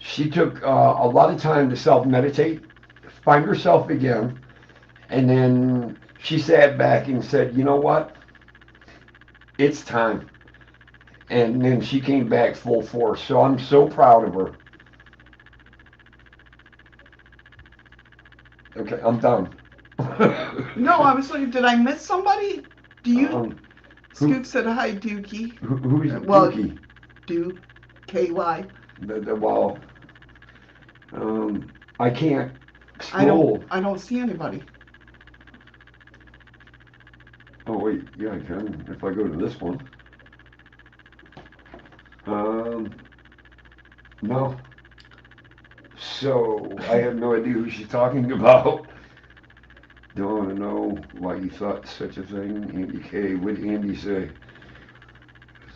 She took a lot of time to self-meditate, find herself again, and then she sat back and said, you know what? It's time. And then she came back full force. So I'm so proud of her. Okay, I'm done. No, I was like, did I miss somebody? Do you? Who, Scoop said hi, Dookie. who's Well, Dookie? Duke, KY. Well, I can't scroll. I don't see anybody. Oh wait, yeah, I can if I go to this one. No. So I have no idea who she's talking about. Don't want to know why you thought such a thing. Andy K. What did Andy say?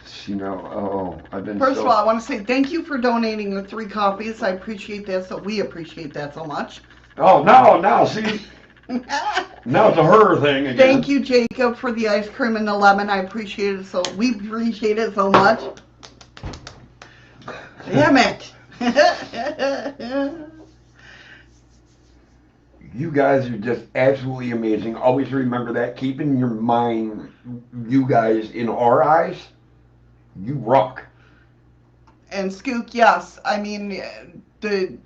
See now, oh, I've been First of all, I want to say thank you for donating the 3 copies. I appreciate that. So we appreciate that so much. Oh, now, see? Now it's a her thing again. Thank you, Jacob, for the ice cream and the lemon. I appreciate it so. We appreciate it so much. Damn it. You guys are just absolutely amazing. Always remember that. Keep in your mind, you guys, in our eyes, you rock. And Skook, yes. I mean, the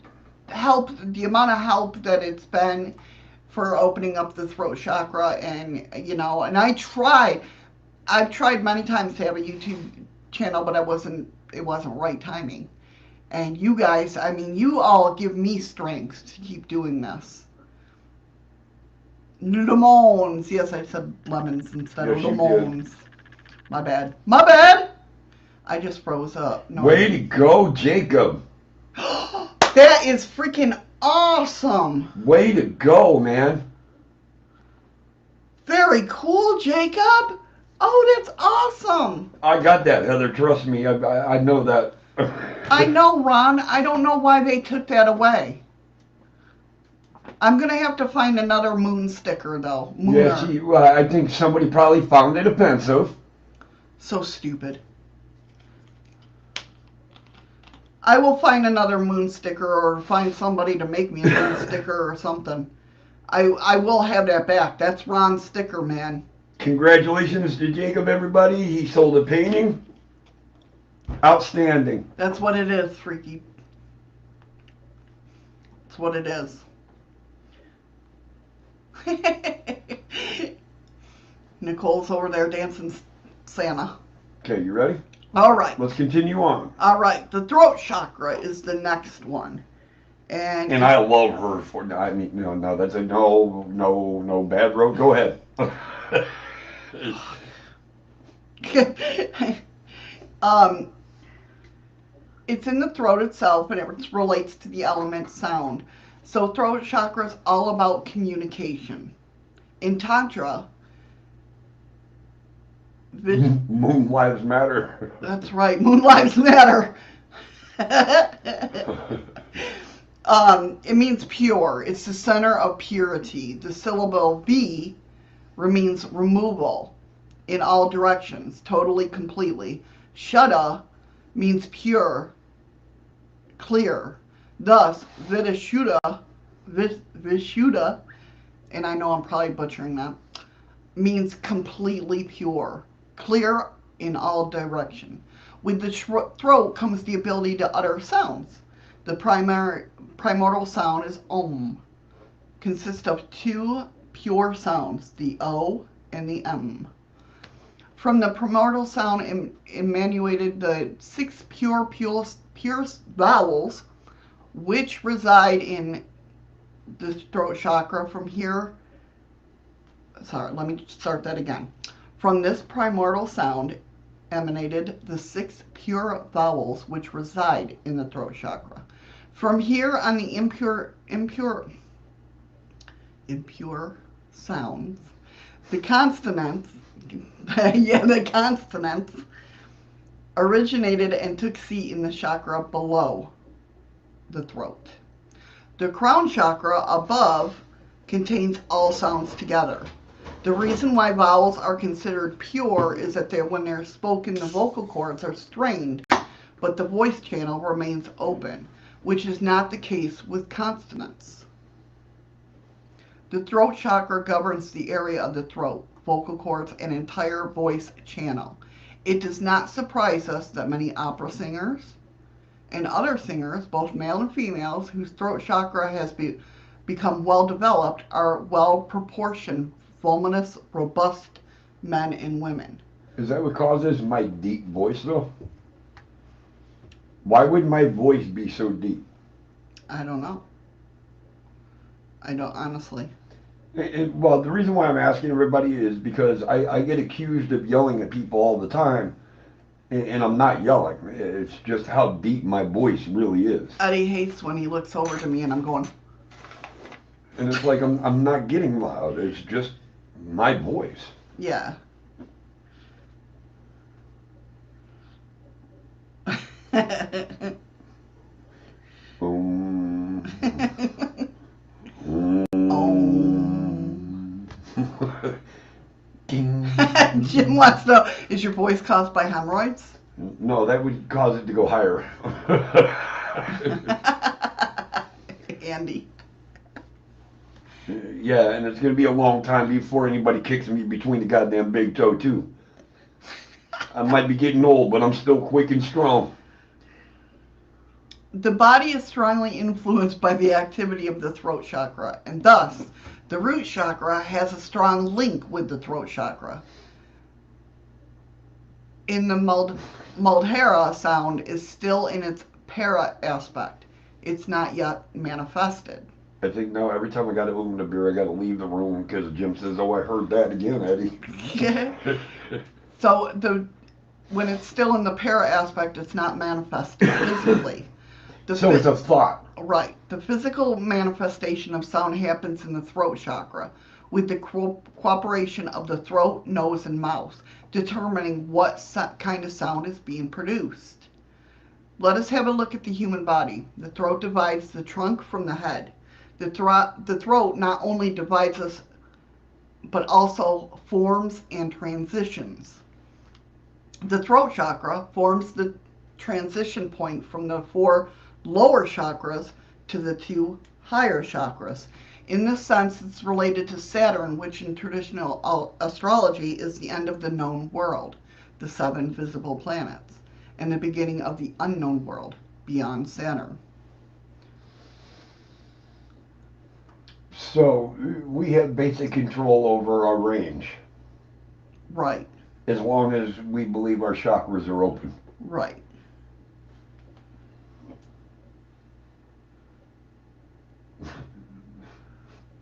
amount of help that it's been for opening up the throat chakra, and and I've tried many times to have a YouTube channel, but it wasn't right timing. And you guys, I mean, you all give me strength to keep doing this. Lemons. Yes, I said lemons instead of lemons. My bad. I just froze up. No, way to go, Jacob. That is freaking awesome. Way to go, man. Very cool, Jacob. Oh, that's awesome. I got that, Heather. Trust me. I know that. I know, Ron. I don't know why they took that away. I'm going to have to find another moon sticker, though. Mooner. Yeah, I think somebody probably found it offensive. So stupid. I will find another moon sticker or find somebody to make me a moon sticker or something. I will have that back. That's Ron's sticker, man. Congratulations to Jacob, everybody. He sold a painting. Outstanding. That's what it is, Freaky. That's what it is. Nicole's over there dancing Santa. Okay, you ready? All right. Let's continue on. All right. The throat chakra is the next one. And I love her for, I mean, no, that's a no bad road. Go ahead. It's in the throat itself, and it relates to the element sound. So throat chakra is all about communication. In Tantra, Moon lives matter. That's right, moon lives matter. It means pure. It's the center of purity. The syllable V means removal in all directions, totally, completely. Shuddha means pure, clear. Thus, Vishuddha, and I know I'm probably butchering that, means completely pure, clear in all direction. With the throat comes the ability to utter sounds. The primordial sound is Om. Consists of 2 pure sounds, the O and the M. From the primordial sound emanated the 6 pure vowels, which reside in the throat chakra. From here, sorry, let me start that again. From this primordial sound emanated the 6 pure vowels which reside in the throat chakra. From here on the impure sounds, the consonants, the consonants originated and took seat in the chakra below the throat. The crown chakra above contains all sounds together. The reason why vowels are considered pure is that when they're spoken, the vocal cords are strained, but the voice channel remains open. which is not the case with consonants. The throat chakra governs the area of the throat, vocal cords, and entire voice channel. It does not surprise us that many opera singers and other singers, both male and females, whose throat chakra has become well developed, are well proportioned, voluminous, robust men and women. Is that what causes my deep voice, though? Why would my voice be so deep? I don't know. I don't, honestly. Well, the reason why I'm asking everybody is because I get accused of yelling at people all the time, and I'm not yelling. It's just how deep my voice really is. Eddie hates when he looks over to me and I'm going. And it's like I'm not getting loud. It's just my voice. Yeah. Jim wants to know, is your voice caused by hemorrhoids? No, that would cause it to go higher. Andy. Yeah, and it's going to be a long time before anybody kicks me between the goddamn big toe, too. I might be getting old, but I'm still quick and strong. The body is strongly influenced by the activity of the throat chakra, and thus, the root chakra has a strong link with the throat chakra. In the Muldhara sound is still in its para aspect. It's not yet manifested. I think now every time I got to open the beer, I got to leave the room because Jim says, "Oh, I heard that again, Eddie." So when it's still in the para aspect, it's not manifested physically. So it's a thought. Right. The physical manifestation of sound happens in the throat chakra, with the cooperation of the throat, nose, and mouth, determining what kind of sound is being produced. Let us have a look at the human body. The throat divides the trunk from the head. The throat not only divides us, but also forms and transitions. The throat chakra forms the transition point from the 4 lower chakras to the 2 higher chakras. In this sense, it's related to Saturn, which in traditional astrology is the end of the known world, the 7 visible planets, and the beginning of the unknown world beyond Saturn. So we have basic control over our range. Right. As long as we believe our chakras are open. Right.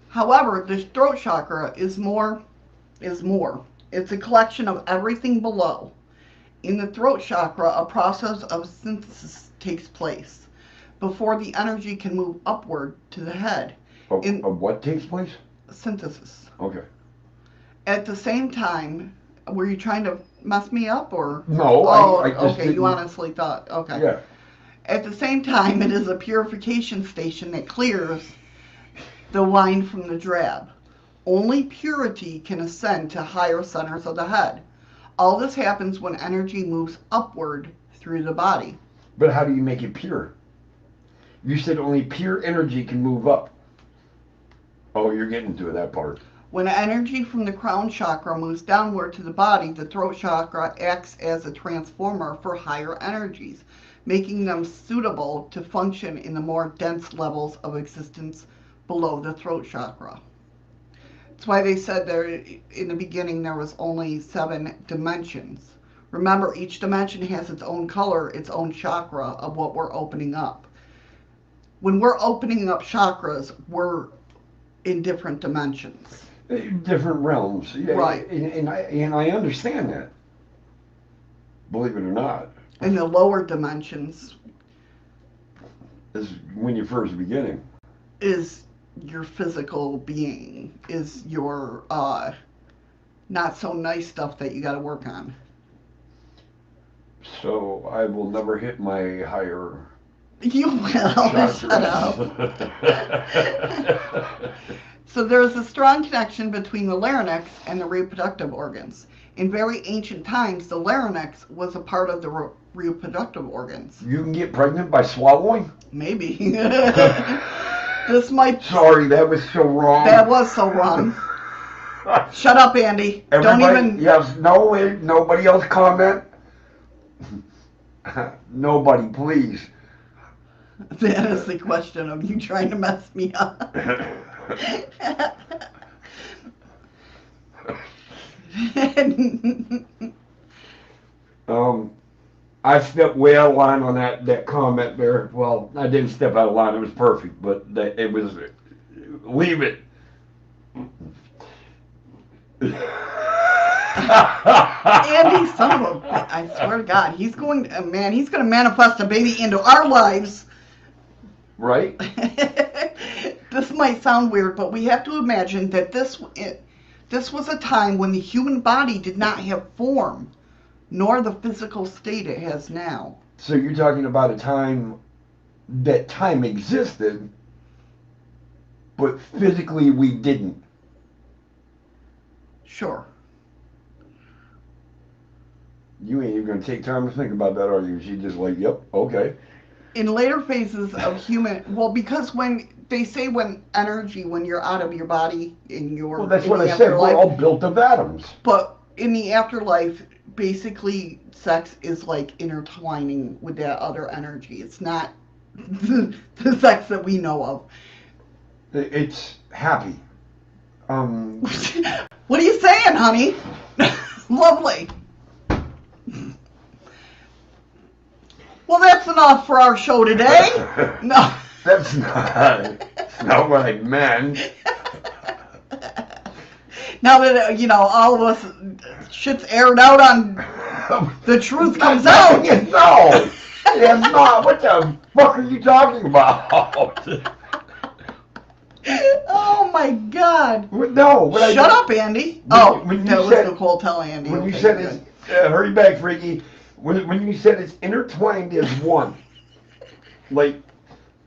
However, the throat chakra is more. It's a collection of everything below. In the throat chakra, a process of synthesis takes place before the energy can move upward to the head. Of what takes place? Synthesis. Okay. At the same time, were you trying to mess me up or? No, oh, I just okay. didn't... You honestly thought. Okay. Yeah. At the same time, it is a purification station that clears the wine from the drab. Only purity can ascend to higher centers of the head. All this happens when energy moves upward through the body. But how do you make it pure? You said only pure energy can move up. Oh, you're getting to that part. When energy from the crown chakra moves downward to the body, the throat chakra acts as a transformer for higher energies, making them suitable to function in the more dense levels of existence below the throat chakra. That's why they said there in the beginning there was only 7 dimensions. Remember, each dimension has its own color, its own chakra of what we're opening up. When we're opening up chakras, we're in different dimensions. Different realms. Yeah, right. And I understand that. Believe it or not. In the lower dimensions is when you're first beginning. Is your physical being, is your not so nice stuff that you got to work on. So I will never hit my higher. You will. Shut up. So there is a strong connection between the larynx and the reproductive organs. In very ancient times, the larynx was a part of the reproductive organs. You can get pregnant by swallowing? Maybe. This might... Sorry, that was so wrong. That was so wrong. Shut up, Andy. Everybody, Don't even... Yes, no, nobody else comment? Nobody, please. That is the question of you trying to mess me up. I stepped way out of line on that comment there. Well, I didn't step out of line. It was perfect, but it was... Leave it. Andy, son of a... I swear to God, he's going to manifest a baby into our lives. Right? This might sound weird, but we have to imagine that this was a time when the human body did not have form, nor the physical state it has now. So you're talking about a time that time existed, but physically we didn't. Sure. You ain't even going to take time to think about that, are you? She's just like, yep, okay. In later phases of human... Well, because when they say when you're out of your body in your... Well, that's what I said. We're all built of atoms. But in the afterlife, basically, sex is like intertwining with that other energy. It's not the sex that we know of. It's happy. What are you saying, honey? Lovely. Well, that's enough for our show today. No. That's not what I meant. Now that, all of us, shit's aired out on, the truth comes out. No, it's not. What the fuck are you talking about? Oh my God. No. Shut up, Andy. That was Nicole telling Andy. When you said it, hurry back, Freaky. When you said it's intertwined as one, like,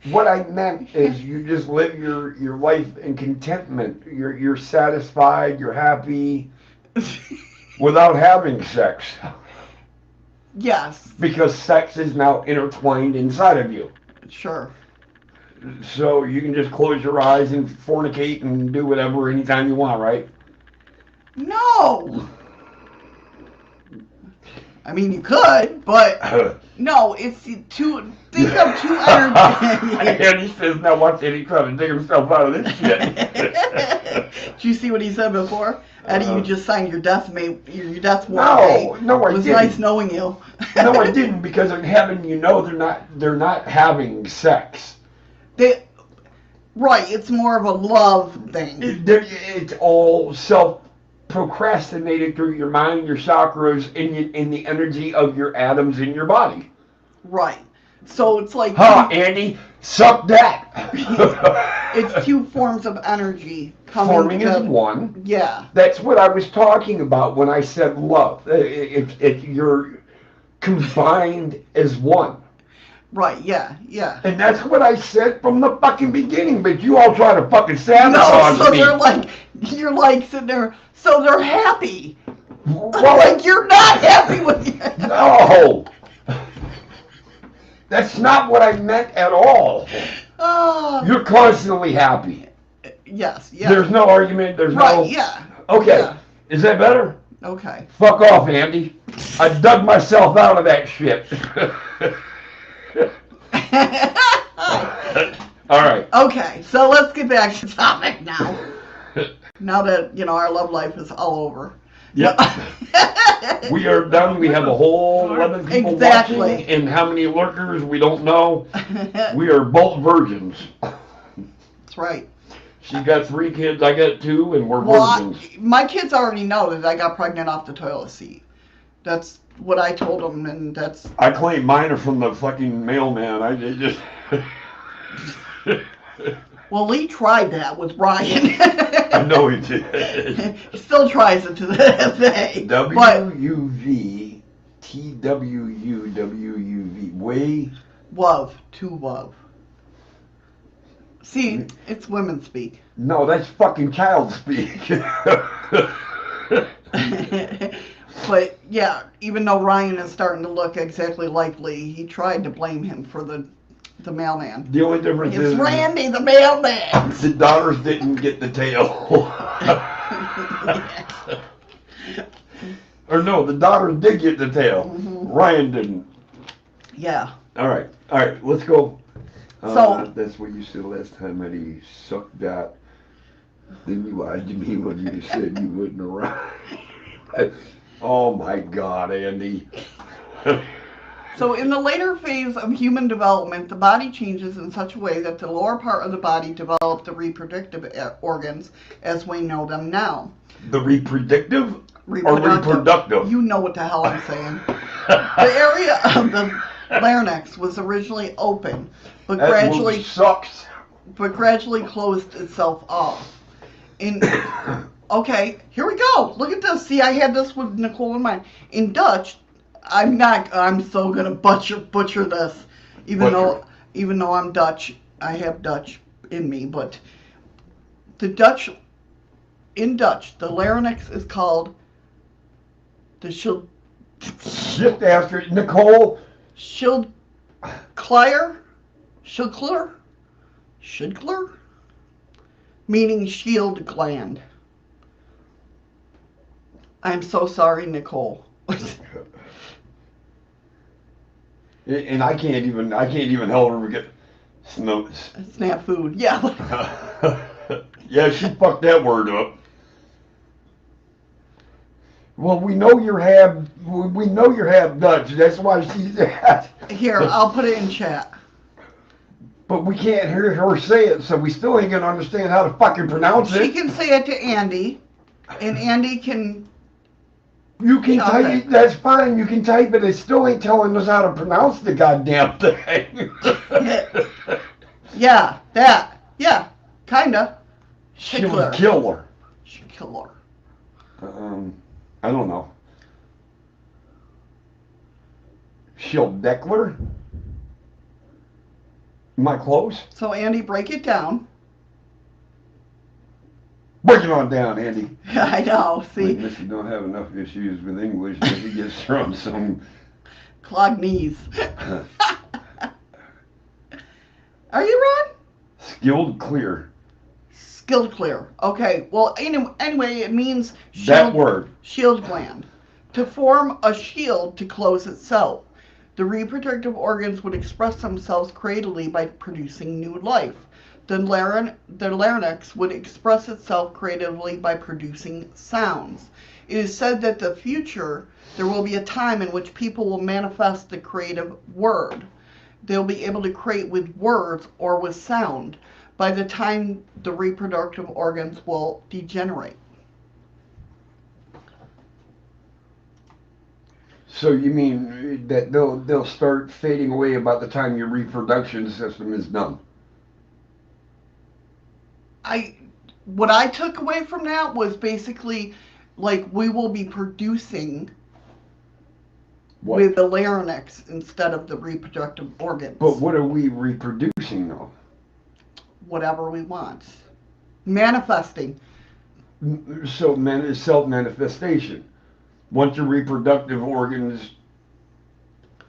what I meant is you just live your life in contentment. You're satisfied, you're happy, without having sex. Yes. Because sex is now intertwined inside of you. Sure. So you can just close your eyes and fornicate and do whatever anytime you want, right? No. I mean, you could, but no, it's two. Think of two energies. And he says, now watch Eddie trying to dig himself out of this shit. Did you see what he said before? Eddie, you just signed your death warrant. No, I didn't. It was nice knowing you. No, I didn't, because in heaven, they're not having sex. Right, it's more of a love thing. It's all self-procrastinated through your mind, your chakras, and the energy of your atoms in your body. Right. So it's like... Andy, suck that! It's two forms of energy coming Forming as one. Yeah. That's what I was talking about when I said love. You're combined as one. Right, yeah. And that's what I said from the fucking beginning, but you all try to fucking sabotage me. You're like sitting there, so they're happy. Well, like you're not happy with it. No. That's not what I meant at all. You're constantly happy. Yes, yeah. There's no argument, there's no... Right, yeah. Okay, yeah. Is that better? Okay. Fuck off, Andy. I dug myself out of that shit. All right. Okay, so let's get back to the topic now. Now that, our love life is all over. Yep. We are done. We have a whole 11 people watching, and how many lurkers, we don't know. We are both virgins. That's right. She got 3 kids, I got 2, and we're virgins. My kids already know that I got pregnant off the toilet seat. That's what I told them, and that's... I claim mine are from the fucking mailman. I just... Well, Lee tried that with Brian. I know he did. He still tries it to this day. W-U-V-T-W-U-W-U-V. Way... Love. To love. See, it's women speak. No, that's fucking child speak. But yeah, even though Ryan is starting to look exactly like Lee, he tried to blame him for the mailman. The only difference It's is Randy, the mailman. the daughters didn't get the tail. Or no, the daughters did get the tail. Ryan didn't. Yeah. All right, let's go. So that's what you said last time, Eddie. Suck that. Then you lied to me when you said you wouldn't arrive. Oh my God, Andy. So in the later phase of human development, the body changes in such a way that the lower part of the body develops the reproductive organs as we know them now. The reproductive or reproductive? You know what the hell I'm saying. The area of the larynx was originally open, but gradually closed itself off. Okay, here we go. Look at this. See, I had this with Nicole in mind. In Dutch, I'm so gonna butcher this. Even though I'm Dutch, I have Dutch in me, but in Dutch, the larynx is called the shield. Shift after Nicole. Schildklier, meaning shield gland. I'm so sorry, Nicole. And I can't even help her get snap food. Yeah. Yeah, she fucked that word up. Well, we know you're half Dutch. That's why she's that. Here, I'll put it in chat. But we can't hear her say it, so we still ain't gonna understand how to fucking pronounce it. She can say it to Andy, and Andy can. You can type it. That's fine. You can type it. It still ain't telling us how to pronounce the goddamn thing. Yeah, that. Yeah, kinda. Killer. I don't know. Schildekler? Am I close? So, Andy, break it down. Break it on down, Andy. I know, see? If you don't have enough issues with English, then he gets from some... Clogged knees. Are you, Ron? Skilled clear. Okay, well, anyway, it means that word. Shield gland. To form a shield to close itself. The reproductive organs would express themselves creatively by producing new life. The larynx would express itself creatively by producing sounds. It is said that in the future, there will be a time in which people will manifest the creative word. They'll be able to create with words or with sound. By the time the reproductive organs will degenerate. So you mean that they'll start fading away about the time your reproduction system is done? What I took away from that was basically like we will be producing with the larynx instead of the reproductive organs. But what are we reproducing though? Whatever we want. Manifesting. So self-manifestation. Once your reproductive organs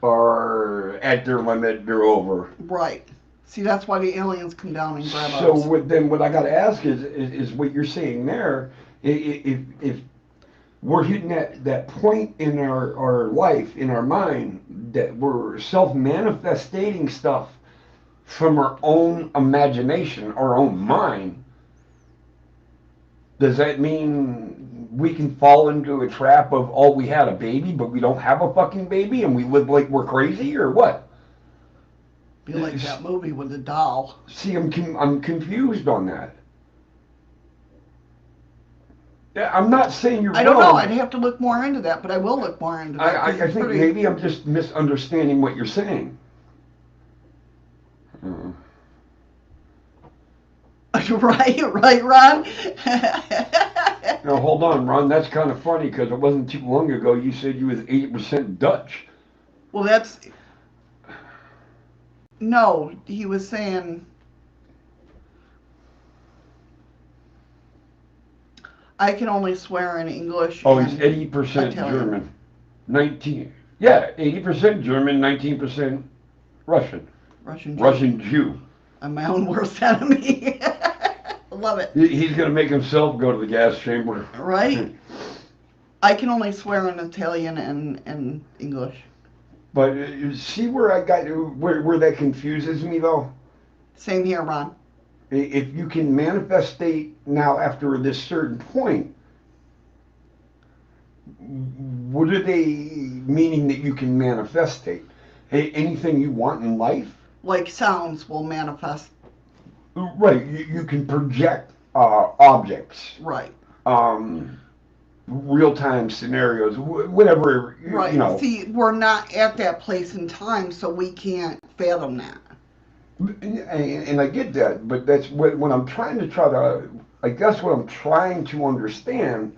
are at their limit, they're over. Right. See, that's why the aliens come down and grab us. So what I got to ask is what you're saying there. If we're hitting that point in our life, in our mind, that we're self-manifesting stuff from our own imagination, our own mind, does that mean we can fall into a trap of, oh, we had a baby, but we don't have a fucking baby, and we live like we're crazy, or what? Be like that movie with the doll. See, I'm confused on that. Yeah, I'm not saying you're wrong. I don't know. I'd have to look more into that, but I will look more into that. I think maybe I'm just misunderstanding what you're saying. Right, Ron? Now, hold on, Ron. That's kind of funny because it wasn't too long ago you said you was 80% Dutch. Well, that's... No, he was saying... I can only swear in English. Oh, and he's 80% Italian. German. 19. Yeah, 80% German, 19% Russian. Russian Jew. Russian Jew. I'm my own worst enemy. Love it. He's going to make himself go to the gas chamber. Right? I can only swear in Italian and English. But see where I got where that confuses me though? Same here, Ron. If you can manifest state now after this certain point, what are they meaning that you can manifest state? Anything you want in life? Like sounds will manifest. Right, you can project objects. Right. Real-time scenarios, whatever, Right. you know. See, we're not at that place in time, so we can't fathom that. And I get that, but that's when I'm trying to I guess what I'm trying to understand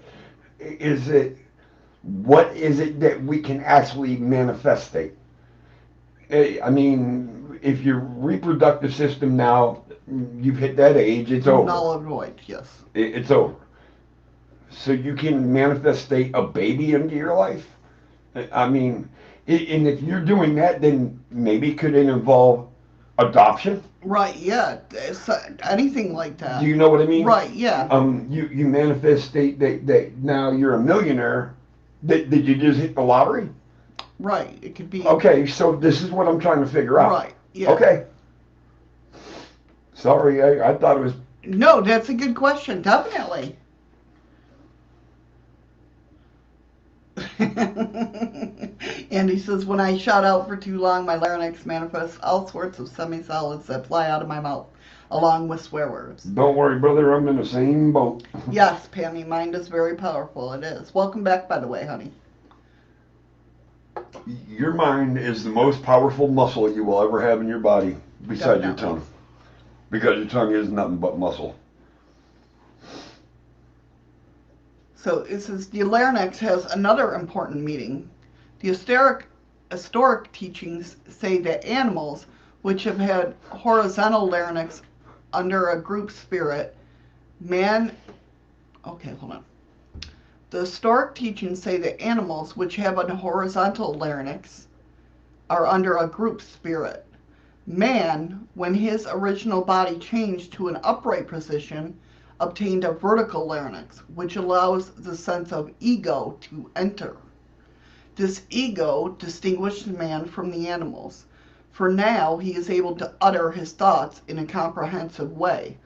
is that what is it that we can actually manifestate? I mean, if your reproductive system now, you've hit that age, it's over. Null and void, yes. It's over. So you can manifestate a baby into your life? I mean, and if you're doing that, then maybe could it involve adoption? Right, yeah. It's, anything like that. Do you know what I mean? Right, yeah. You manifestate that now you're a millionaire. Did you just hit the lottery? Right, it could be. Okay, so this is what I'm trying to figure out. Right, yeah. Okay. Sorry, I thought it was... No, that's a good question, definitely. Andy says, when I shout out for too long, my larynx manifests all sorts of semi-solids that fly out of my mouth, along with swear words. Don't worry, brother, I'm in the same boat. Yes, Pammy, mind is very powerful. It is. Welcome back, by the way, honey. Your mind is the most powerful muscle you will ever have in your body, besides your tongue. Because your tongue is nothing but muscle. So it says the larynx has another important meaning. The historic teachings say that animals which have had horizontal larynx under a group spirit, The historic teachings say that animals which have a horizontal larynx are under a group spirit. Man, when his original body changed to an upright position, obtained a vertical larynx, which allows the sense of ego to enter. This ego distinguished man from the animals, for now he is able to utter his thoughts in a comprehensive way.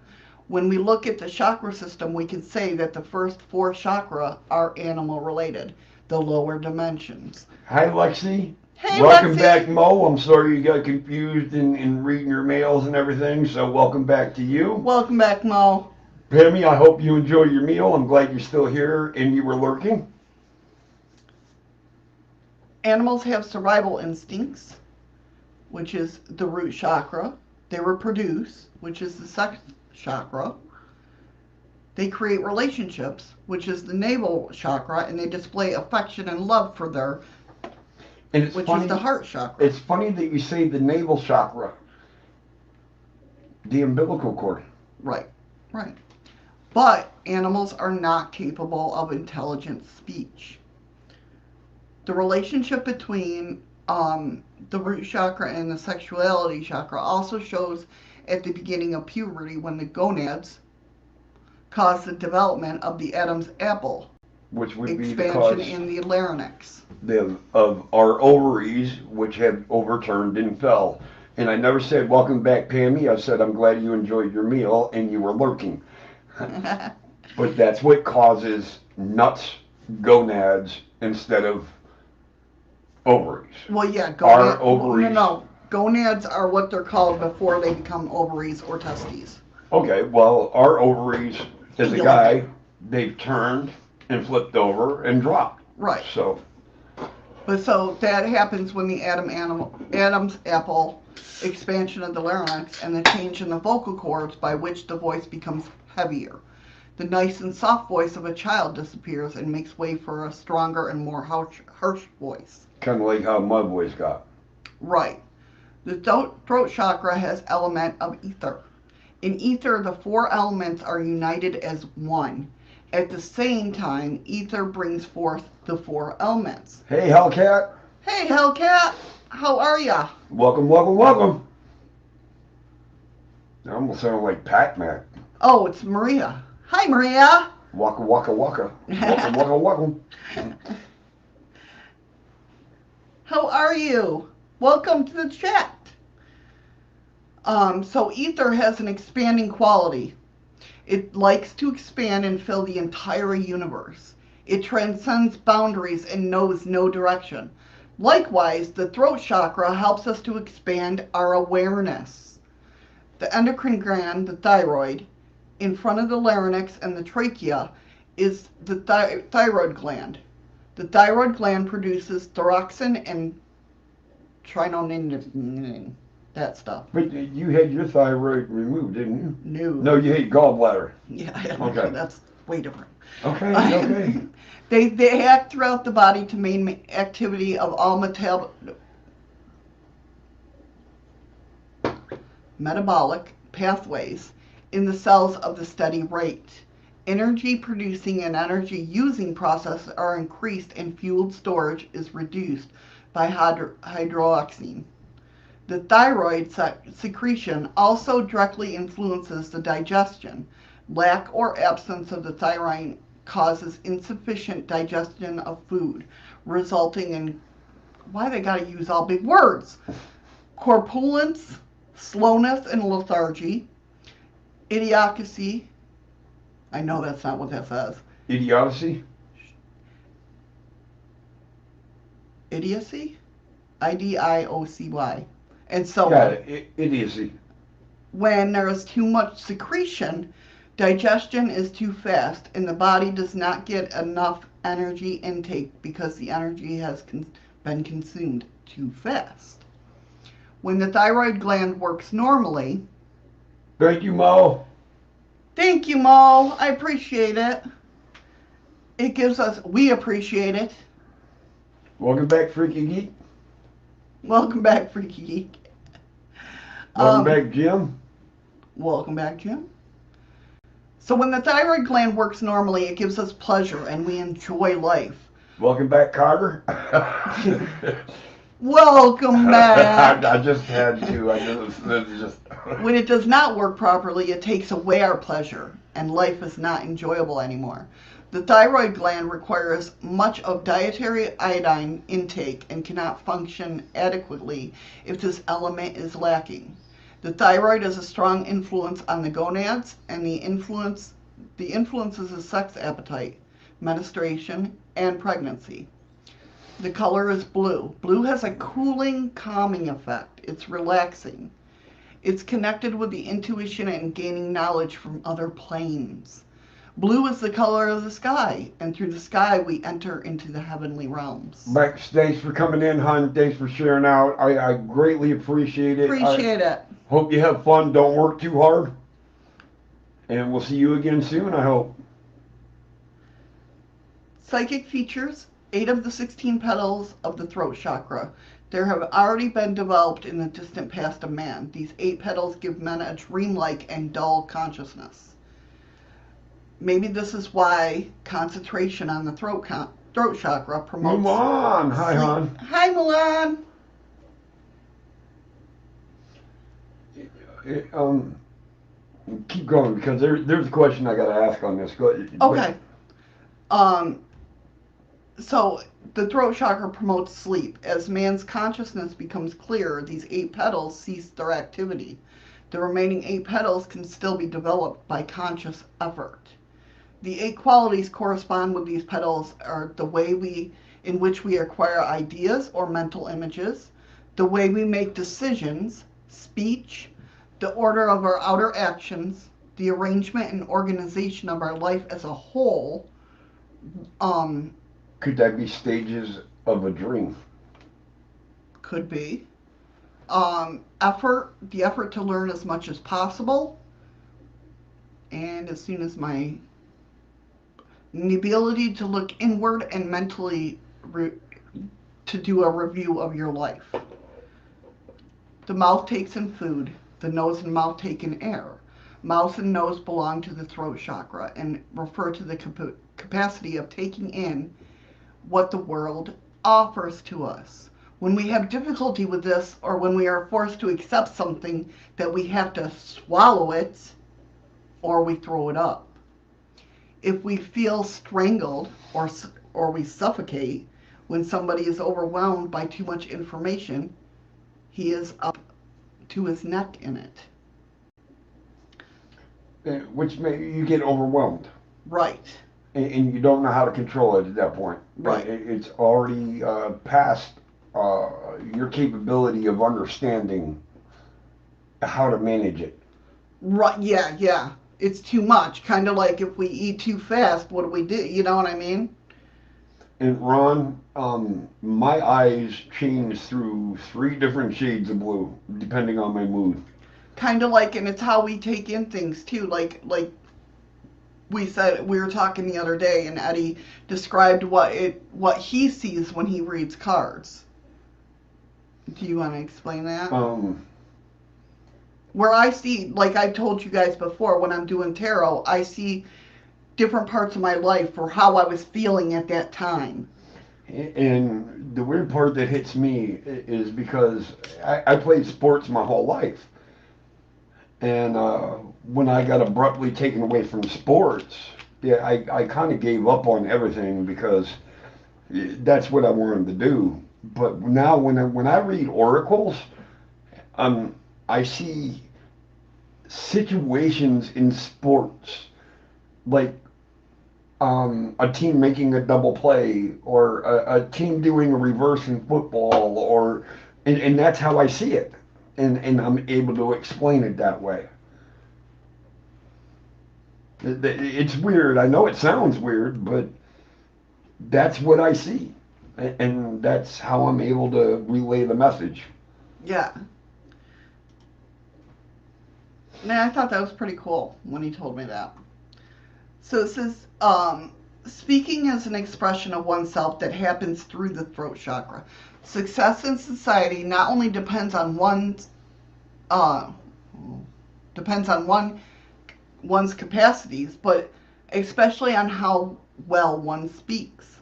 When we look at the chakra system, we can say that the first 4 chakra are animal related, the lower dimensions. Hi, Lexi. Hey, welcome Lexi. back, Mo. I'm sorry you got confused in reading your mails and everything, so welcome back to you. Welcome back, Mo. Pammy, I hope you enjoyed your meal. I'm glad you're still here and you were lurking. Animals have survival instincts, which is the root chakra. They reproduce, which is the second chakra. They create relationships, which is the navel chakra, and they display affection and love for their, which is the heart chakra. It's funny that you say the navel chakra, the umbilical cord. Right, right. But animals are not capable of intelligent speech. The relationship between the root chakra and the sexuality chakra also shows at the beginning of puberty when the gonads cause the development of the Adam's apple, which would expansion be the in the larynx. Of our ovaries, which had overturned and fell. And I never said, welcome back, Pammy. I said, I'm glad you enjoyed your meal and you were lurking. But that's what causes nuts, gonads, instead of ovaries. Well, yeah, our ovaries. No. Gonads are what they're called before they become ovaries or testes. Okay, well, our ovaries, as a guy, they've turned and flipped over and dropped. Right. So that happens when the Adam's apple expansion of the larynx and the change in the vocal cords by which the voice becomes heavier. The nice and soft voice of a child disappears and makes way for a stronger and more harsh voice. Kind of like how my voice got. Right. The throat chakra has element of ether. In ether, the 4 elements are united as one, At the same time, ether brings forth the 4 elements. Hey, Hellcat. Hey, Hellcat, how are ya? Welcome, welcome, welcome. I almost sound like Pac-Man. Oh, it's Maria. Hi, Maria. Waka, waka, waka. Welcome, welcome, welcome. How are you? Welcome to the chat. So ether has an expanding quality. It likes to expand and fill the entire universe. It transcends boundaries and knows no direction. Likewise, the throat chakra helps us to expand our awareness. The endocrine gland, the thyroid, in front of the larynx and the trachea, is the thyroid gland. The thyroid gland produces thyroxine and trinonine, that stuff. But you had your thyroid removed, didn't you? No. No, you had gallbladder. Yeah, Okay. That's way different. Okay, okay. They act throughout the body to main activity of all metabolic pathways in the cells of the steady rate. Energy producing and energy using processes are increased and fuel storage is reduced by hydroxine. The thyroid secretion also directly influences the digestion. Lack or absence of the thyroid causes insufficient digestion of food, resulting in, why they gotta use all big words, corpulence, slowness and lethargy, idiocy. I know that's not what that says. Idiocy? Idiocy? IDIOCY. And so Got it. Idiocy. when there is too much secretion, digestion is too fast and the body does not get enough energy intake because the energy has been consumed too fast. When the thyroid gland works normally... Thank you, Mo. Thank you, Mo. I appreciate it. It gives us... We appreciate it. Welcome back, Freaky Geek. Welcome back, Freaky Geek. Welcome back, Jim. Welcome back, Jim. So when the thyroid gland works normally, it gives us pleasure and we enjoy life. Welcome back, Carter. Welcome back. I just had to. When it does not work properly, it takes away our pleasure and life is not enjoyable anymore. The thyroid gland requires much of dietary iodine intake and cannot function adequately if this element is lacking. The thyroid is a strong influence on the gonads, and the influences the sex appetite, menstruation, and pregnancy. The color is blue. Blue has a cooling, calming effect. It's relaxing. It's connected with the intuition and gaining knowledge from other planes. Blue is the color of the sky, and through the sky we enter into the heavenly realms. Max, thanks for coming in, hon. Thanks for sharing out. I greatly appreciate it. Appreciate it. Hope you have fun. Don't work too hard. And we'll see you again soon, I hope. Psychic features 8 of the 16 petals of the throat chakra. There have already been developed in the distant past of man. These 8 petals give men a dreamlike and dull consciousness. Maybe this is why concentration on the throat chakra promotes... Milan! Hi, hon. Hi, Milan! Keep going, because there's a question I got to ask on this. Okay. So the throat chakra promotes sleep. As man's consciousness becomes clearer, these 8 petals cease their activity. The remaining 8 petals can still be developed by conscious effort. The 8 qualities correspond with these petals are the way in which we acquire ideas or mental images, the way we make decisions, speech, the order of our outer actions, the arrangement and organization of our life as a whole. Could that be stages of a dream? Could be. The effort to learn as much as possible, and as soon as the ability to look inward and mentally to do a review of your life. The mouth takes in food. The nose and mouth take in air. Mouth and nose belong to the throat chakra and refer to the capacity of taking in what the world offers to us. When we have difficulty with this, or when we are forced to accept something, that we have to swallow it or we throw it up. If we feel strangled or we suffocate when somebody is overwhelmed by too much information, he is up to his neck in it. Which you get overwhelmed. Right. And you don't know how to control it at that point. Right. It's already past your capability of understanding how to manage it. Right. Yeah. It's too much. Kind of like if we eat too fast, what do we do? You know what I mean? And Ron, my eyes change through 3 different shades of blue, depending on my mood. Kind of like, and it's how we take in things too. Like we said, we were talking the other day, and Eddie described what he sees when he reads cards. Do you want to explain that? Where I see, like I told you guys before, when I'm doing tarot, I see different parts of my life or how I was feeling at that time. And the weird part that hits me is because I played sports my whole life. And when I got abruptly taken away from sports, I kind of gave up on everything because that's what I wanted to do. But now when I read oracles, I see situations in sports like a team making a double play or a team doing a reverse in football, and that's how I see it. And I'm able to explain it that way. It's weird. I know it sounds weird, but that's what I see. And that's how I'm able to relay the message. Yeah. Man, I thought that was pretty cool when he told me that. So it says, speaking is an expression of oneself that happens through the throat chakra. Success in society not only depends on one's capacities, but especially on how well one speaks.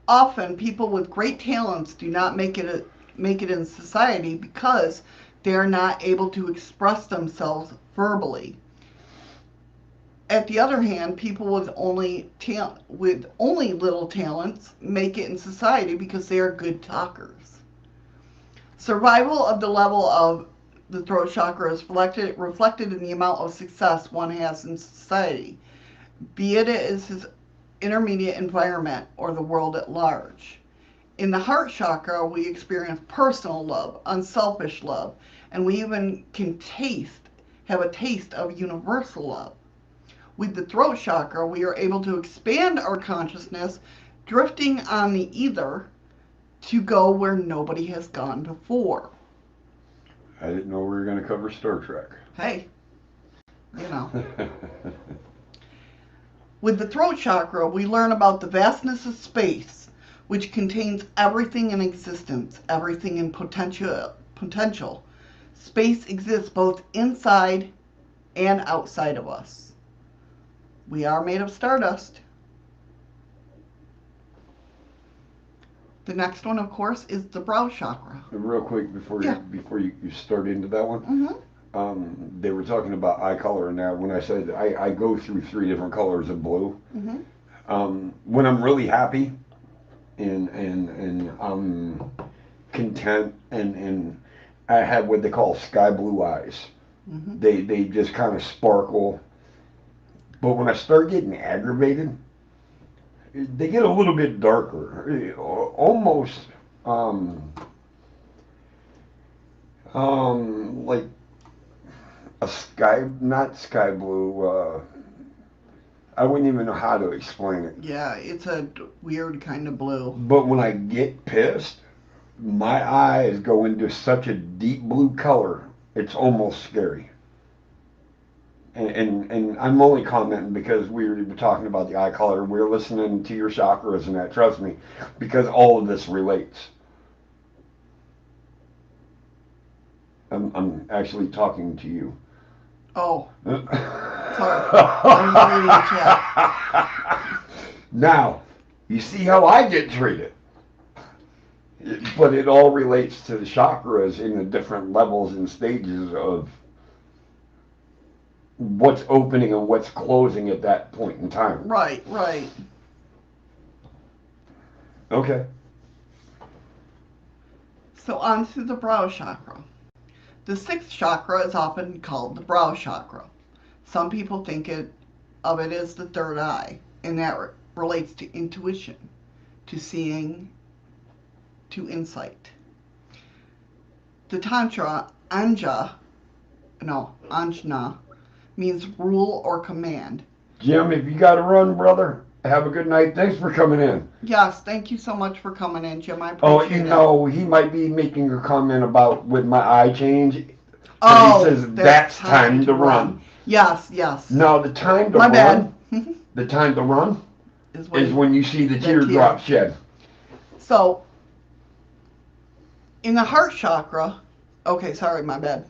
Often, people with great talents do not make it in society because they are not able to express themselves verbally. At the other hand, people with only little talents make it in society because they are good talkers. Survival of the level of the throat chakra is reflected in the amount of success one has in society, be it his intermediate environment or the world at large. In the heart chakra, we experience personal love, unselfish love, and we even have a taste of universal love. With the throat chakra, we are able to expand our consciousness, drifting on the ether to go where nobody has gone before. I didn't know we were going to cover Star Trek. Hey, you know. With the throat chakra, we learn about the vastness of space, which contains everything in existence, everything in potential. Space exists both inside and outside of us. We are made of stardust. The next one, of course, is the brow chakra. Real quick before you start into that one, Mm-hmm. they were talking about eye color, and now when I said I go through 3 different colors of blue. Mm-hmm. When I'm really happy and I'm content and I have what they call sky blue eyes. Mm-hmm. They just kind of sparkle. But when I start getting aggravated, they get a little bit darker, almost like not sky blue. I wouldn't even know how to explain it. Yeah, it's a weird kind of blue. But when I get pissed, my eyes go into such a deep blue color, it's almost scary. And I'm only commenting because we were talking about the eye color. We're listening to your chakras and that. Trust me, because all of this relates. I'm actually talking to you. Oh, sorry. I was reading the chat. Now, you see how I get treated. But it all relates to the chakras in the different levels and stages of what's opening and what's closing at that point in time. Right, right. Okay. So on to the brow chakra. The sixth chakra is often called the brow chakra. Some people think of it as the third eye, and that relates to intuition, to seeing, to insight. The tantra anjana means rule or command. Jim, if you got to run, brother, have a good night. Thanks for coming in. Yes, thank you so much for coming in, Jim. I Oh, appreciate you it. know, he might be making a comment about with my eye change. Oh, he says that's time to run. Yes, yes. No, the time to My run. bad. The time to run is when you see the teardrop shed. So, in the heart chakra, okay, sorry, my bad.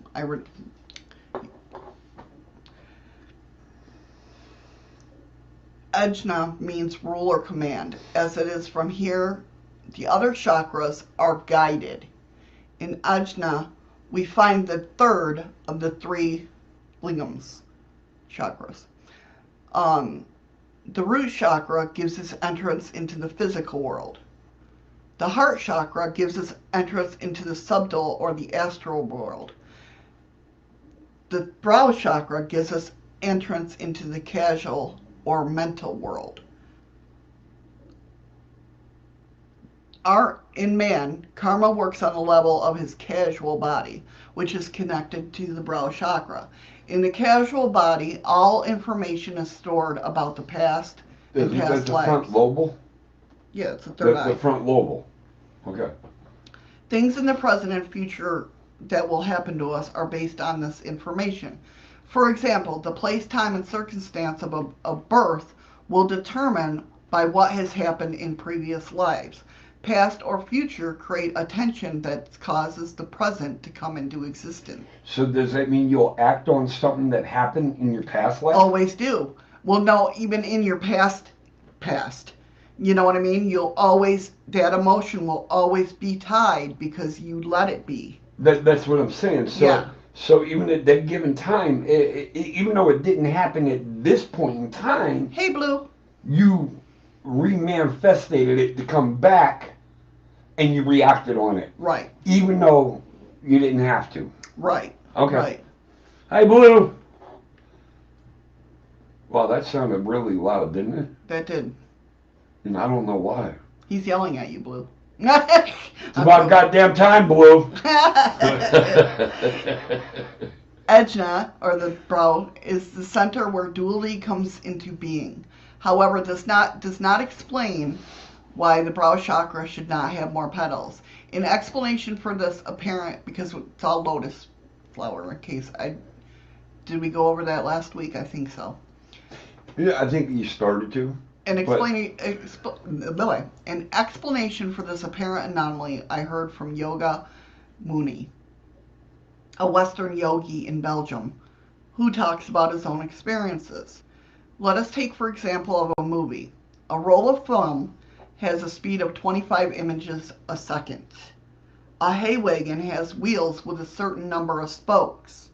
Ajna means rule or command. As it is from here, the other chakras are guided. In Ajna, we find the third of the three lingams, chakras. The root chakra gives us entrance into the physical world. The heart chakra gives us entrance into the subtle or the astral world. The brow chakra gives us entrance into the causal or mental world. In man, karma works on the level of his causal body, which is connected to the brow chakra. In the causal body, all information is stored about the past and past That's the lives. front lobal? Yeah, it's the third eye. The front lobal. Okay. Things in the present and future that will happen to us are based on this information. For example, the place, time, and circumstance of a birth will determine by what has happened in previous lives. Past or future create a tension that causes the present to come into existence. So does that mean you'll act on something that happened in your past life? Always do. Well, no, even in your past. You know what I mean? That emotion will always be tied because you let it be. That's what I'm saying. So, yeah. So even at that given time, even though it didn't happen at this point in time, hey, Blue, you remanifested it to come back, and you reacted on it. Right. Even though you didn't have to. Right. Okay. Right. Hi, Blue. Wow, that sounded really loud, didn't it? That did. And I don't know why. He's yelling at you, Blue. It's about goddamn time, Blue. Ajna, or the brow, is the center where duality comes into being. However, this does not explain why the brow chakra should not have more petals. In explanation for this apparent, because it's all lotus flower in case did we go over that last week? I think so. Yeah, I think you started to. An explanation for this apparent anomaly I heard from Yoga Muni, a Western yogi in Belgium, who talks about his own experiences. Let us take, for example, of a movie. A roll of film has a speed of 25 images a second. A hay wagon has wheels with a certain number of spokes.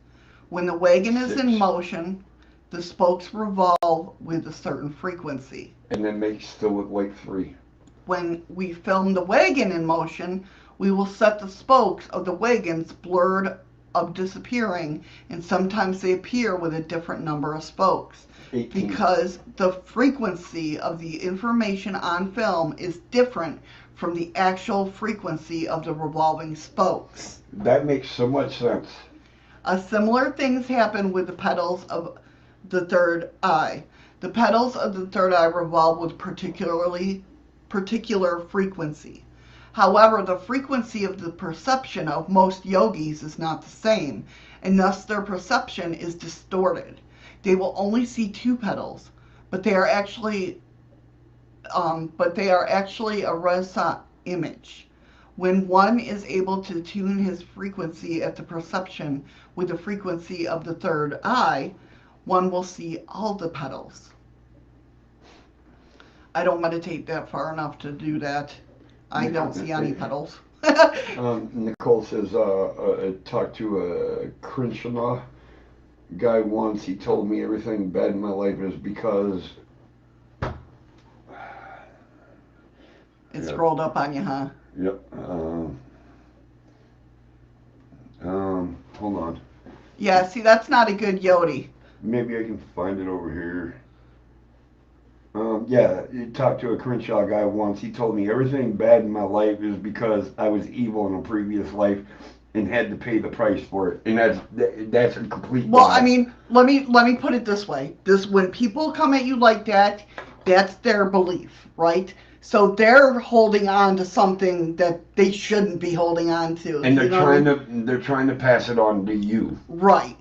When the wagon is in motion, the spokes revolve with a certain frequency. And then make still look like 3. When we film the wagon in motion, we will set the spokes of the wagons blurred of disappearing, and sometimes they appear with a different number of spokes. 18. Because the frequency of the information on film is different from the actual frequency of the revolving spokes. That makes so much sense. A similar things happen with the petals of the third eye. The petals of the third eye revolve with particular frequency. However, the frequency of the perception of most yogis is not the same, and thus their perception is distorted. They will only see 2 petals, but they are actually a rasa image. When one is able to tune his frequency at the perception with the frequency of the third eye, one will see all the petals. I don't meditate that far enough to do that. I don't see any petals. Nicole says, talked to a Krishna guy once. He told me everything bad in my life is because... It scrolled up on you, huh? Yep. Hold on. Yeah, see, that's not a good Yodi. Maybe I can find it over here. Yeah, you talked to a Crenshaw guy once. He told me everything bad in my life is because I was evil in a previous life and had to pay the price for it. And that's a complete Well, lie. I mean, let me put it this way. When people come at you like that, that's their belief, right? So they're holding on to something that they shouldn't be holding on to. And they're trying to pass it on to you. Right.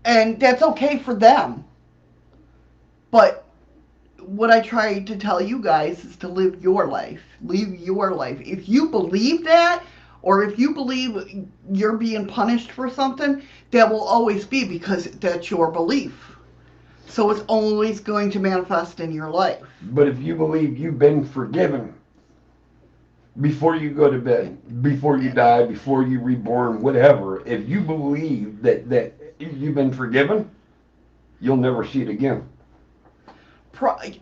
And that's okay for them. But what I try to tell you guys is to live your life. Live your life. If you believe that, or if you believe you're being punished for something, that will always be because that's your belief. So it's always going to manifest in your life. But if you believe you've been forgiven before you go to bed, before you die, before you reborn, whatever, if you believe that you've been forgiven, you'll never see it again.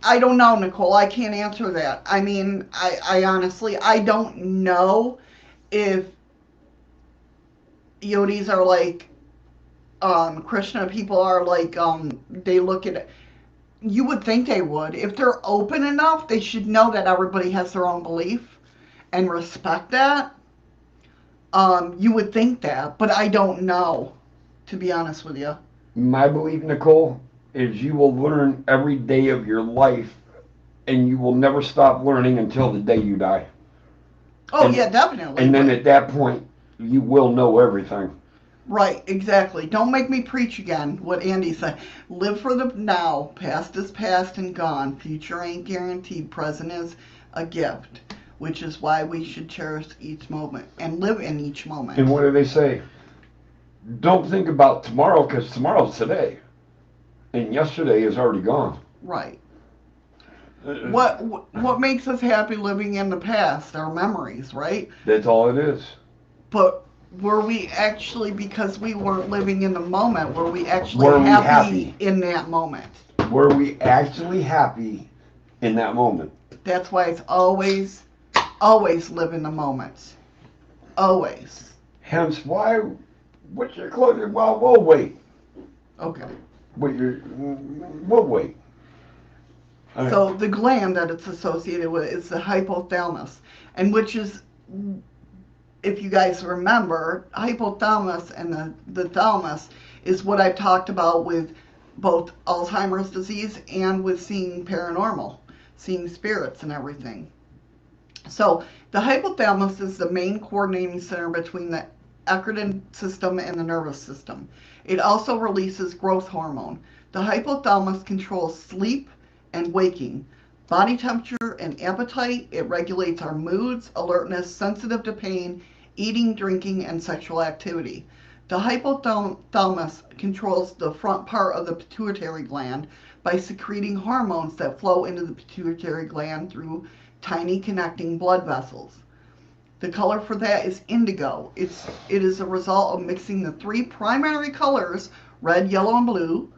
I don't know, Nicole. I can't answer that. I mean, I honestly, I don't know if Yodis are like, Krishna people are like, they look at it. You would think they would. If they're open enough, they should know that everybody has their own belief and respect that. You would think that, but I don't know, to be honest with you. My belief, Nicole, is you will learn every day of your life, and you will never stop learning until the day you die. Oh, yeah, definitely. And then at that point, you will know everything. Right, exactly. Don't make me preach again, what Andy said. Live for the now. Past is past and gone. Future ain't guaranteed. Present is a gift, which is why we should cherish each moment and live in each moment. And what do they say? Don't think about tomorrow, because tomorrow's today. And yesterday is already gone. Right. What makes us happy living in the past? Our memories, right? That's all it is. But were we actually, because we weren't living in the moment, were we actually happy in that moment? Were we actually happy in that moment? That's why it's always live in the moment. Always. Hence why, what's your clothing? Well, we'll wait. Okay. We'll wait. So the gland that it's associated with is the hypothalamus, and which is, if you guys remember, hypothalamus and the thalamus is what I've talked about with both Alzheimer's disease and with seeing paranormal, seeing spirits and everything. So the hypothalamus is the main coordinating center between the endocrine system and the nervous system. It also releases growth hormone. The hypothalamus controls sleep and waking, body temperature and appetite. It regulates our moods, alertness, sensitive to pain, eating, drinking, and sexual activity. The hypothalamus controls the front part of the pituitary gland by secreting hormones that flow into the pituitary gland through tiny connecting blood vessels. The color for that is indigo. It is a result of mixing the three primary colors, red, yellow, and blue.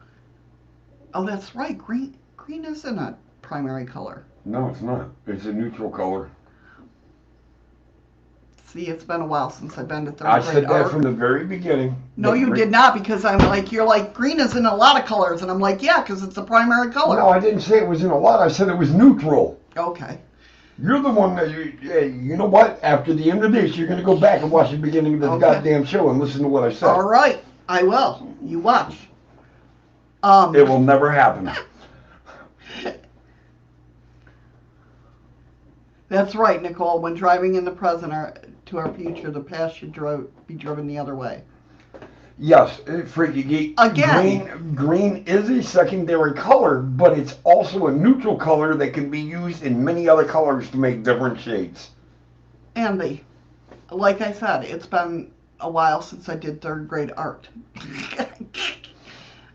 Oh, that's right. Green isn't a primary color. No, it's not. It's a neutral color. See, it's been a while since I've been to third grade. I said that from the very beginning. No, you did not, because I'm like, you're like, green is in a lot of colors. And I'm like, yeah, because it's a primary color. No, I didn't say it was in a lot. I said it was neutral. Okay. You're the one that, you know what? After the end of this, you're going to go back and watch the beginning of this goddamn show and listen to what I said. All right. I will. You watch. It will never happen. That's right, Nicole. When driving in the present to our future, the past should be driven the other way. Yes, Freaky Geek. Again. Green is a secondary color, but it's also a neutral color that can be used in many other colors to make different shades. Andy, like I said, it's been a while since I did third grade art.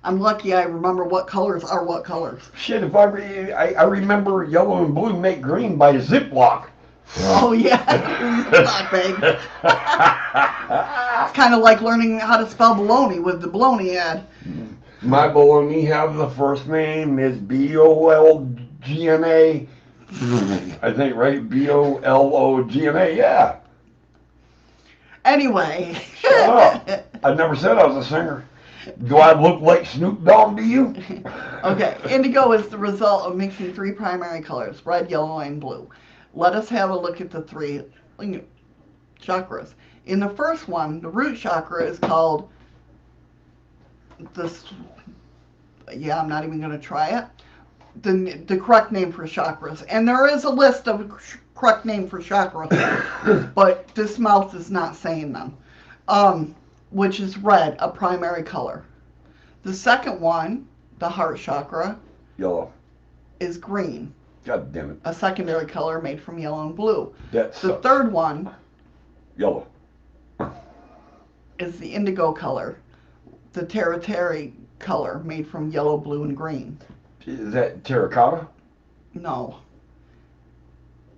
I'm lucky I remember what colors are what colors. Shit, if I remember yellow and blue make green by Ziploc. Oh yeah, Ziploc bag. It's kind of like learning how to spell baloney with the baloney ad. My baloney have the first name is Bolgna. I think, right? Bologna, yeah. Anyway. Shut up. I never said I was a singer. Do I look like Snoop Dogg to you? Okay, indigo is the result of mixing three primary colors, red, yellow, and blue. Let us have a look at the three chakras. In the first one, the root chakra is called yeah, I'm not even going to try it. The correct name for chakras. And there is a list of correct name for chakras, but this mouth is not saying them. Which is red, a primary color. The second one, the heart chakra, Yellow. is green. God damn it. A secondary color made from yellow and blue. The third one, yellow, is the indigo color, the tertiary color made from yellow, blue, and green. Is that terracotta? No.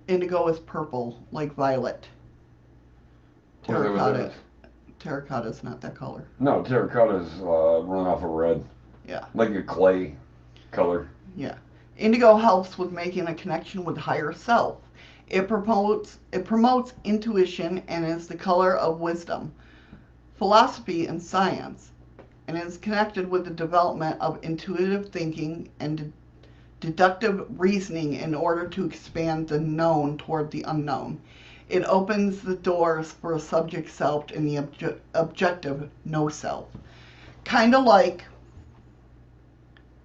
Indigo is purple, like violet. Terracotta is not that color. No, terracotta is run off of red. Yeah. Like a clay color. Yeah. Indigo helps with making a connection with higher self. It promotes intuition and is the color of wisdom, philosophy, and science, and is connected with the development of intuitive thinking and deductive reasoning in order to expand the known toward the unknown. It opens the doors for a subject self and the objective no self. Kind of like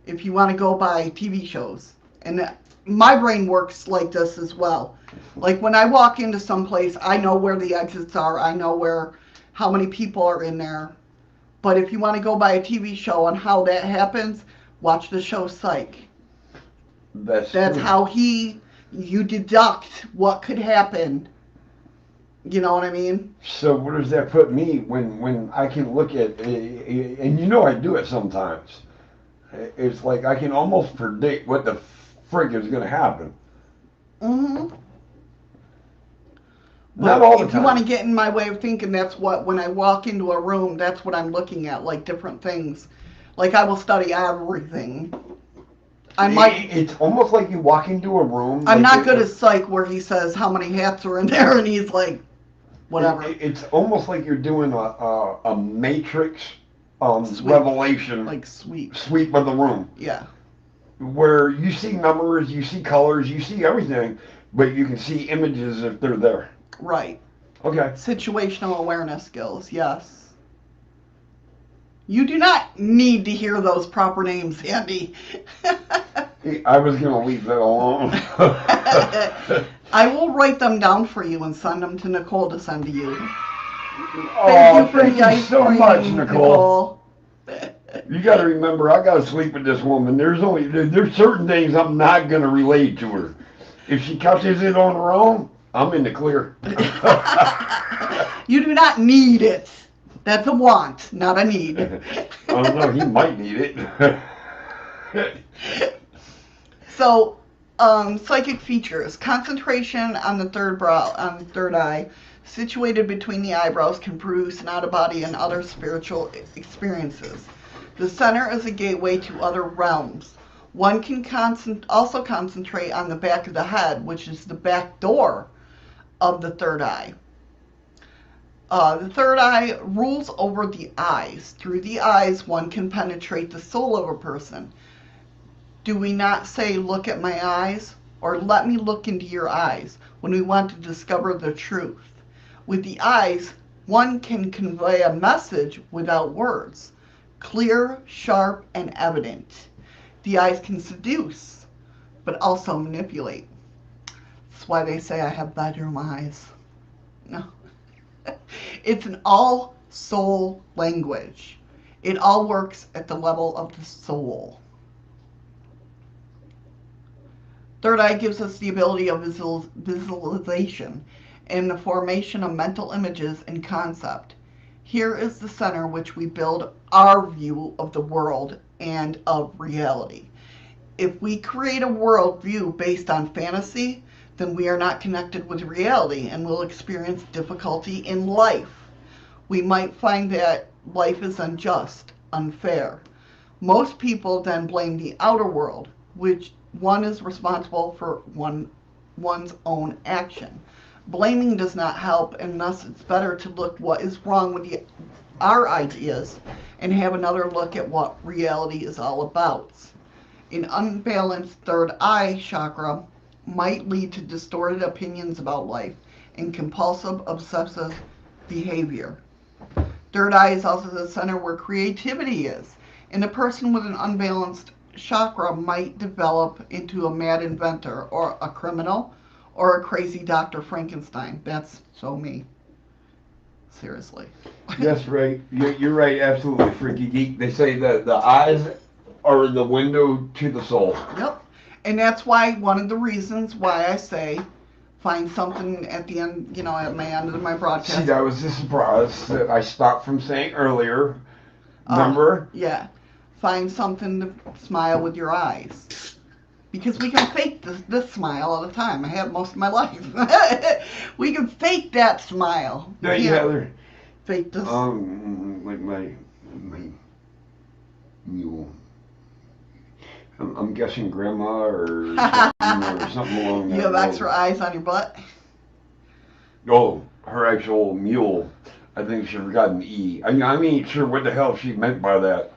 if you want to go by TV shows. And my brain works like this as well. Like when I walk into some place, I know where the exits are. I know how many people are in there. But if you want to go by a TV show on how that happens, watch the show Psych. That's how you deduct what could happen. You know what I mean? So where does that put me when I can look at, and you know I do it sometimes. It's like I can almost predict what the frig is going to happen. Mm-hmm. Not all the time. If you want to get in my way of thinking, when I walk into a room, that's what I'm looking at, like different things. Like I will study everything. It's almost like you walk into a room. I'm not good at Psych where he says how many hats are in there and he's like, whatever. It's almost like you're doing a Matrix revelation. Like sweep of the room. Yeah. Where you see numbers, you see colors, you see everything, but you can see images if they're there. Right. Okay. Situational awareness skills, yes. You do not need to hear those proper names, Andy. I was going to leave that alone. I will write them down for you and send them to Nicole to send to you. Thank you so much, Nicole. You got to remember, I got to sleep with this woman. There's certain things I'm not going to relate to her. If she catches it on her own, I'm in the clear. You do not need it. That's a want, not a need. I don't know. He might need it. So, psychic features: concentration on the third eye, situated between the eyebrows, can produce an out-of-body and other spiritual experiences. The center is a gateway to other realms. One can also concentrate on the back of the head, which is the back door of the third eye. The third eye rules over the eyes. Through the eyes, one can penetrate the soul of a person. Do we not say, look at my eyes, or let me look into your eyes, when we want to discover the truth? With the eyes, one can convey a message without words, clear, sharp, and evident. The eyes can seduce, but also manipulate. That's why they say I have bedroom eyes. No. It's an all soul language. It all works at the level of the soul. Third eye gives us the ability of visualization and the formation of mental images and concept. Here is the center which we build our view of the world and of reality. If we create a world view based on fantasy, then we are not connected with reality and will experience difficulty in life. We might find that life is unjust, unfair. Most people then blame the outer world, which one is responsible for one's own action. Blaming does not help, and thus it's better to look what is wrong with our ideas and have another look at what reality is all about. An unbalanced third eye chakra might lead to distorted opinions about life and compulsive, obsessive behavior. Third eye is also the center where creativity is, and a person with an unbalanced chakra might develop into a mad inventor or a criminal or a crazy Dr. Frankenstein. That's so me. Seriously. That's right. You're right. Absolutely, freaky geek. They say that the eyes are the window to the soul. Yep. And that's why one of the reasons why I say find something at the end, at my end of my broadcast. See, that was the surprise that I stopped from saying earlier. Remember? Yeah. Find something to smile with your eyes. Because we can fake this smile all the time. I have most of my life. We can fake that smile. Yeah, Heather. Fake this. Like my mule. I'm guessing grandma or something along that. You have extra eyes on your butt? Oh, her actual mule. I think she forgot an E. I ain't sure what the hell she meant by that.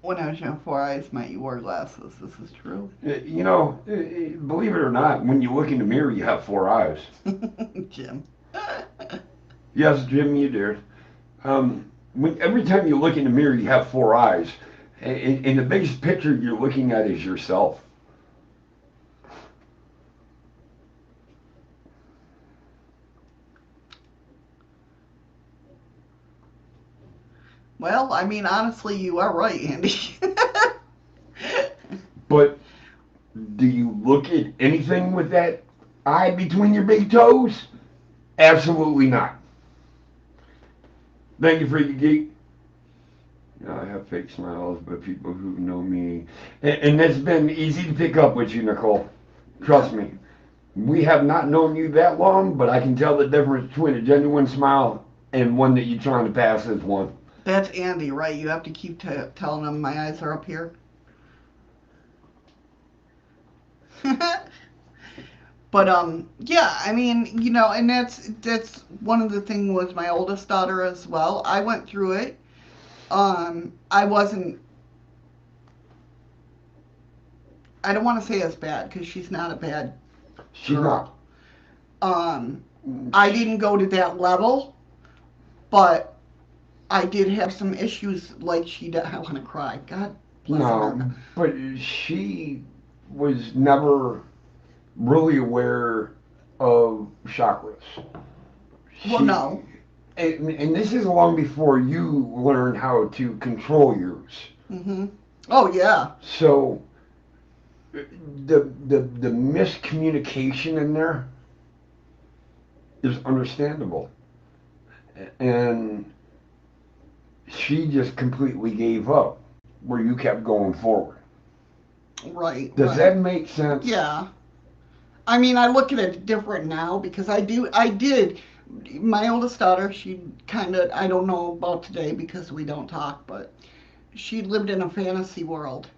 When I was young, 4 eyes meant you wore glasses. This is true. Believe it or not, when you look in the mirror, you have 4 eyes. Jim. Yes, Jim, you did. Every time you look in the mirror, you have 4 eyes. And the biggest picture you're looking at is yourself. Well, honestly, you are right, Andy. But do you look at anything with that eye between your big toes? Absolutely not. Thank you, Freaky Geek. I have fake smiles, but people who know me... And it's been easy to pick up with you, Nicole. Trust me. We have not known you that long, but I can tell the difference between a genuine smile and one that you're trying to pass as one. That's Andy, right? You have to keep telling him my eyes are up here. But yeah, and that's one of the things with my oldest daughter as well. I went through it. I wasn't. I don't want to say as bad because she's not a bad girl. She's not. I didn't go to that level, but I did have some issues like she did. I want to cry. God bless her. But she was never really aware of chakras. Well, no. And this is long before you learned how to control yours. Mm-hmm. Oh, yeah. So the miscommunication in there is understandable. And she just completely gave up where you kept going forward. Right. Does that make sense? Yeah. I look at it different now because I did. My oldest daughter, she kind of, I don't know about today because we don't talk, but she lived in a fantasy world.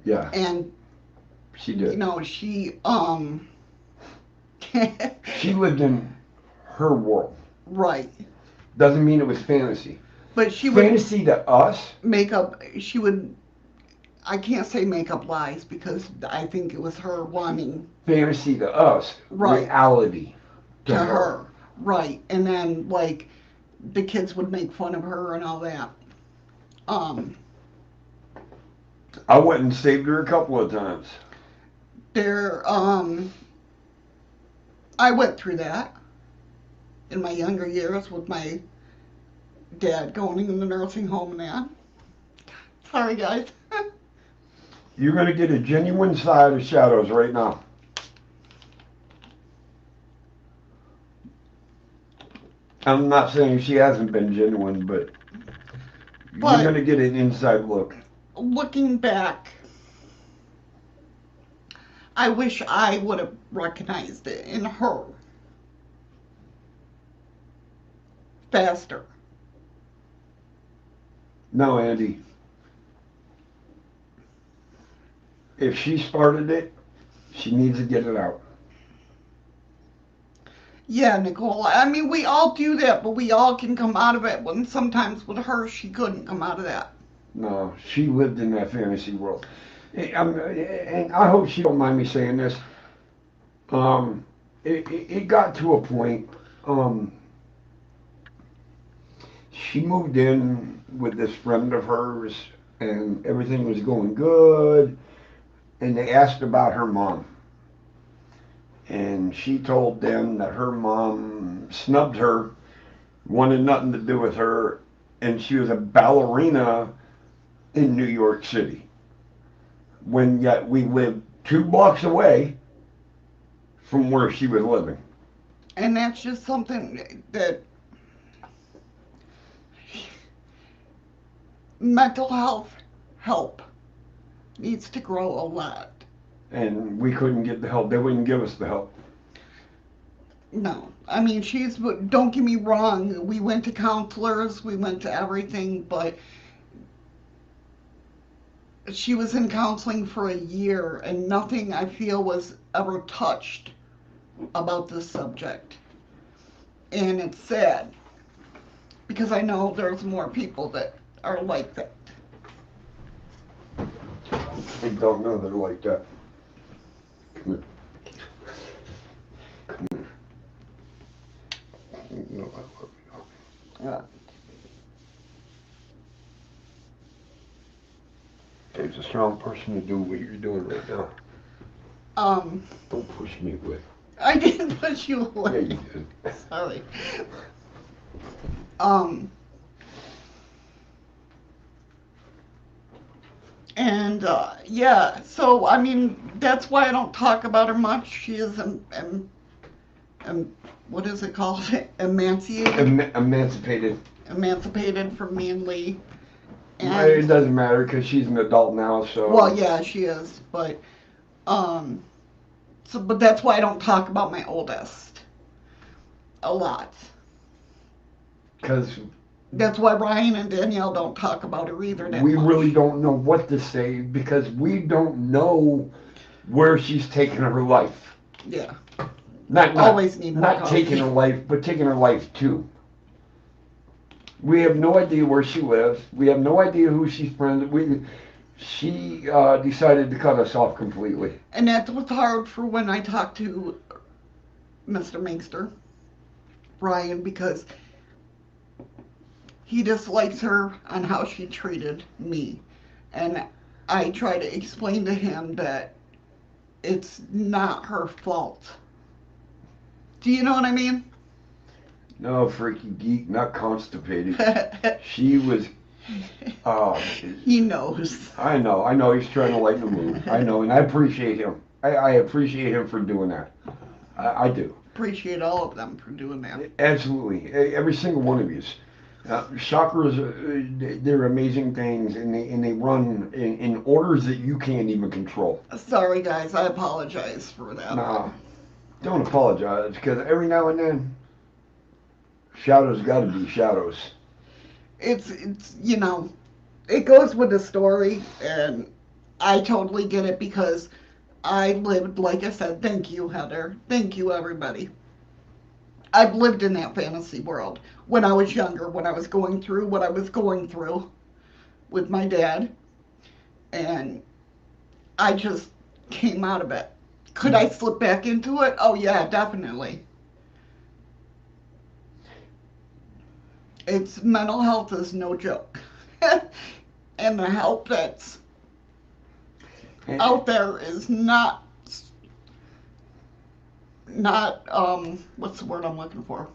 Yeah. And she did. She she lived in her world. Right. Doesn't mean it was fantasy. But she would fantasy to us. I can't say make up lies because I think it was her wanting. Fantasy to us. Right. Reality to her. Right. And then the kids would make fun of her and all that. I went and saved her a couple of times. I went through that in my younger years with my dad going in the nursing home now. Sorry, guys. You're going to get a genuine side of Shadows right now. I'm not saying she hasn't been genuine, but you're going to get an inside look. Looking back, I wish I would have recognized it in her faster. No, Andy. If she started it, she needs to get it out. Yeah, Nicole. I mean, we all do that, but we all can come out of it. When sometimes with her, she couldn't come out of that. No, she lived in that fantasy world. And I hope she don't mind me saying this. It got to a point. She moved in with this friend of hers, and everything was going good. And they asked about her mom. And she told them that her mom snubbed her, wanted nothing to do with her, and she was a ballerina in New York City. When yet we lived 2 blocks away from where she was living. And that's just something that mental health help needs to grow a lot. And we couldn't get the help. They wouldn't give us the help. No. I mean, don't get me wrong, we went to counselors, we went to everything, but she was in counseling for a year and nothing I feel was ever touched about this subject. And it's sad because I know there's more people that are like that. I don't know they're like that. Come here. Come here. No, I love you. Yeah. Dave's a strong person to do what you're doing right now. Don't push me away. I didn't push you away. Yeah, you did. Sorry. And yeah, so I mean, that's why I don't talk about her much. She is what is it called? Emancipated. Emancipated from me and Lee. And it doesn't matter because she's an adult now, so. Well, yeah, she is, but but that's why I don't talk about my oldest a lot. Because that's why Ryan and Danielle don't talk about her either. We really don't know what to say because we don't know where she's taking her life. Yeah. Not always need more not taking her life, but taking her life too. We have no idea where she lives. We have no idea who she's friends with. She decided to cut us off completely. And that was hard for when I talked to Mr. Mingster, Ryan, because he dislikes her on how she treated me. And I try to explain to him that it's not her fault. Do you know what I mean? No, freaky geek, not constipated. She was... he knows. I know he's trying to lighten the mood. I know, and I appreciate him. I appreciate him for doing that. I do. Appreciate all of them for doing that. Absolutely. Every single one of you. Chakras, they're amazing things, and they run in orders that you can't even control. Sorry, guys. I apologize for that. Nah, don't apologize, because every now and then, shadows got to be shadows. It's you know, it goes with the story, and I totally get it because I lived, like I said, thank you, Heather. Thank you, everybody. I've lived in that fantasy world when I was younger, when I was going through what I was going through with my dad, and I just came out of it. Could I slip back into it? Oh, yeah, definitely. It's mental health is no joke. And the help that's out there is not what's the word I'm looking for?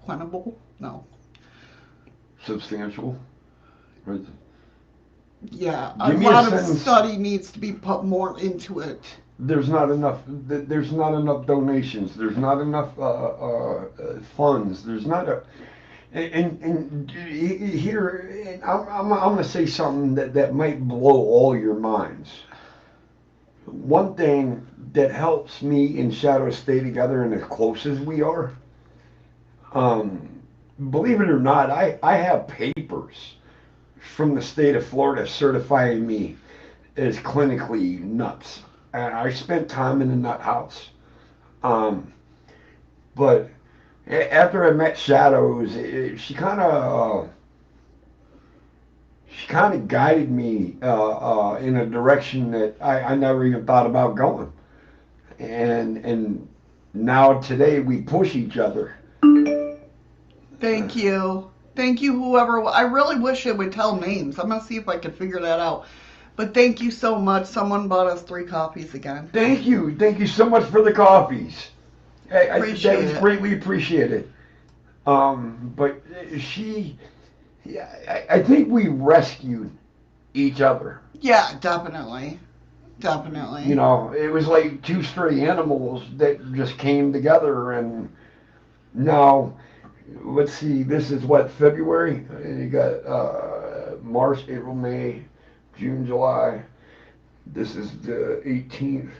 Quenable? No. Substantial? Right. Yeah, a Give me a lot of sentence. study needs to be put more into it. There's not enough. There's not enough donations. There's not enough funds. There's not a. And here, I'm gonna say something that might blow all your minds. One thing that helps me and Shadow stay together and as close as we are, believe it or not, I have papers from the state of Florida certifying me as clinically nuts. And I spent time in the nut house. But after I met Shadows, she kind of guided me in a direction that I never even thought about going. And now today we push each other. Thank you. Thank you, whoever. I really wish it would tell names. I'm going to see if I can figure that out. But thank you so much. Someone bought us 3 coffees again. Thank you. Thank you so much for the coffees. That was greatly appreciated. But I think we rescued each other. Yeah, definitely. Definitely. You know, it was like 2 stray animals that just came together. And now, let's see, this is what, February? You got March, April, May, June, July. This is the 18th.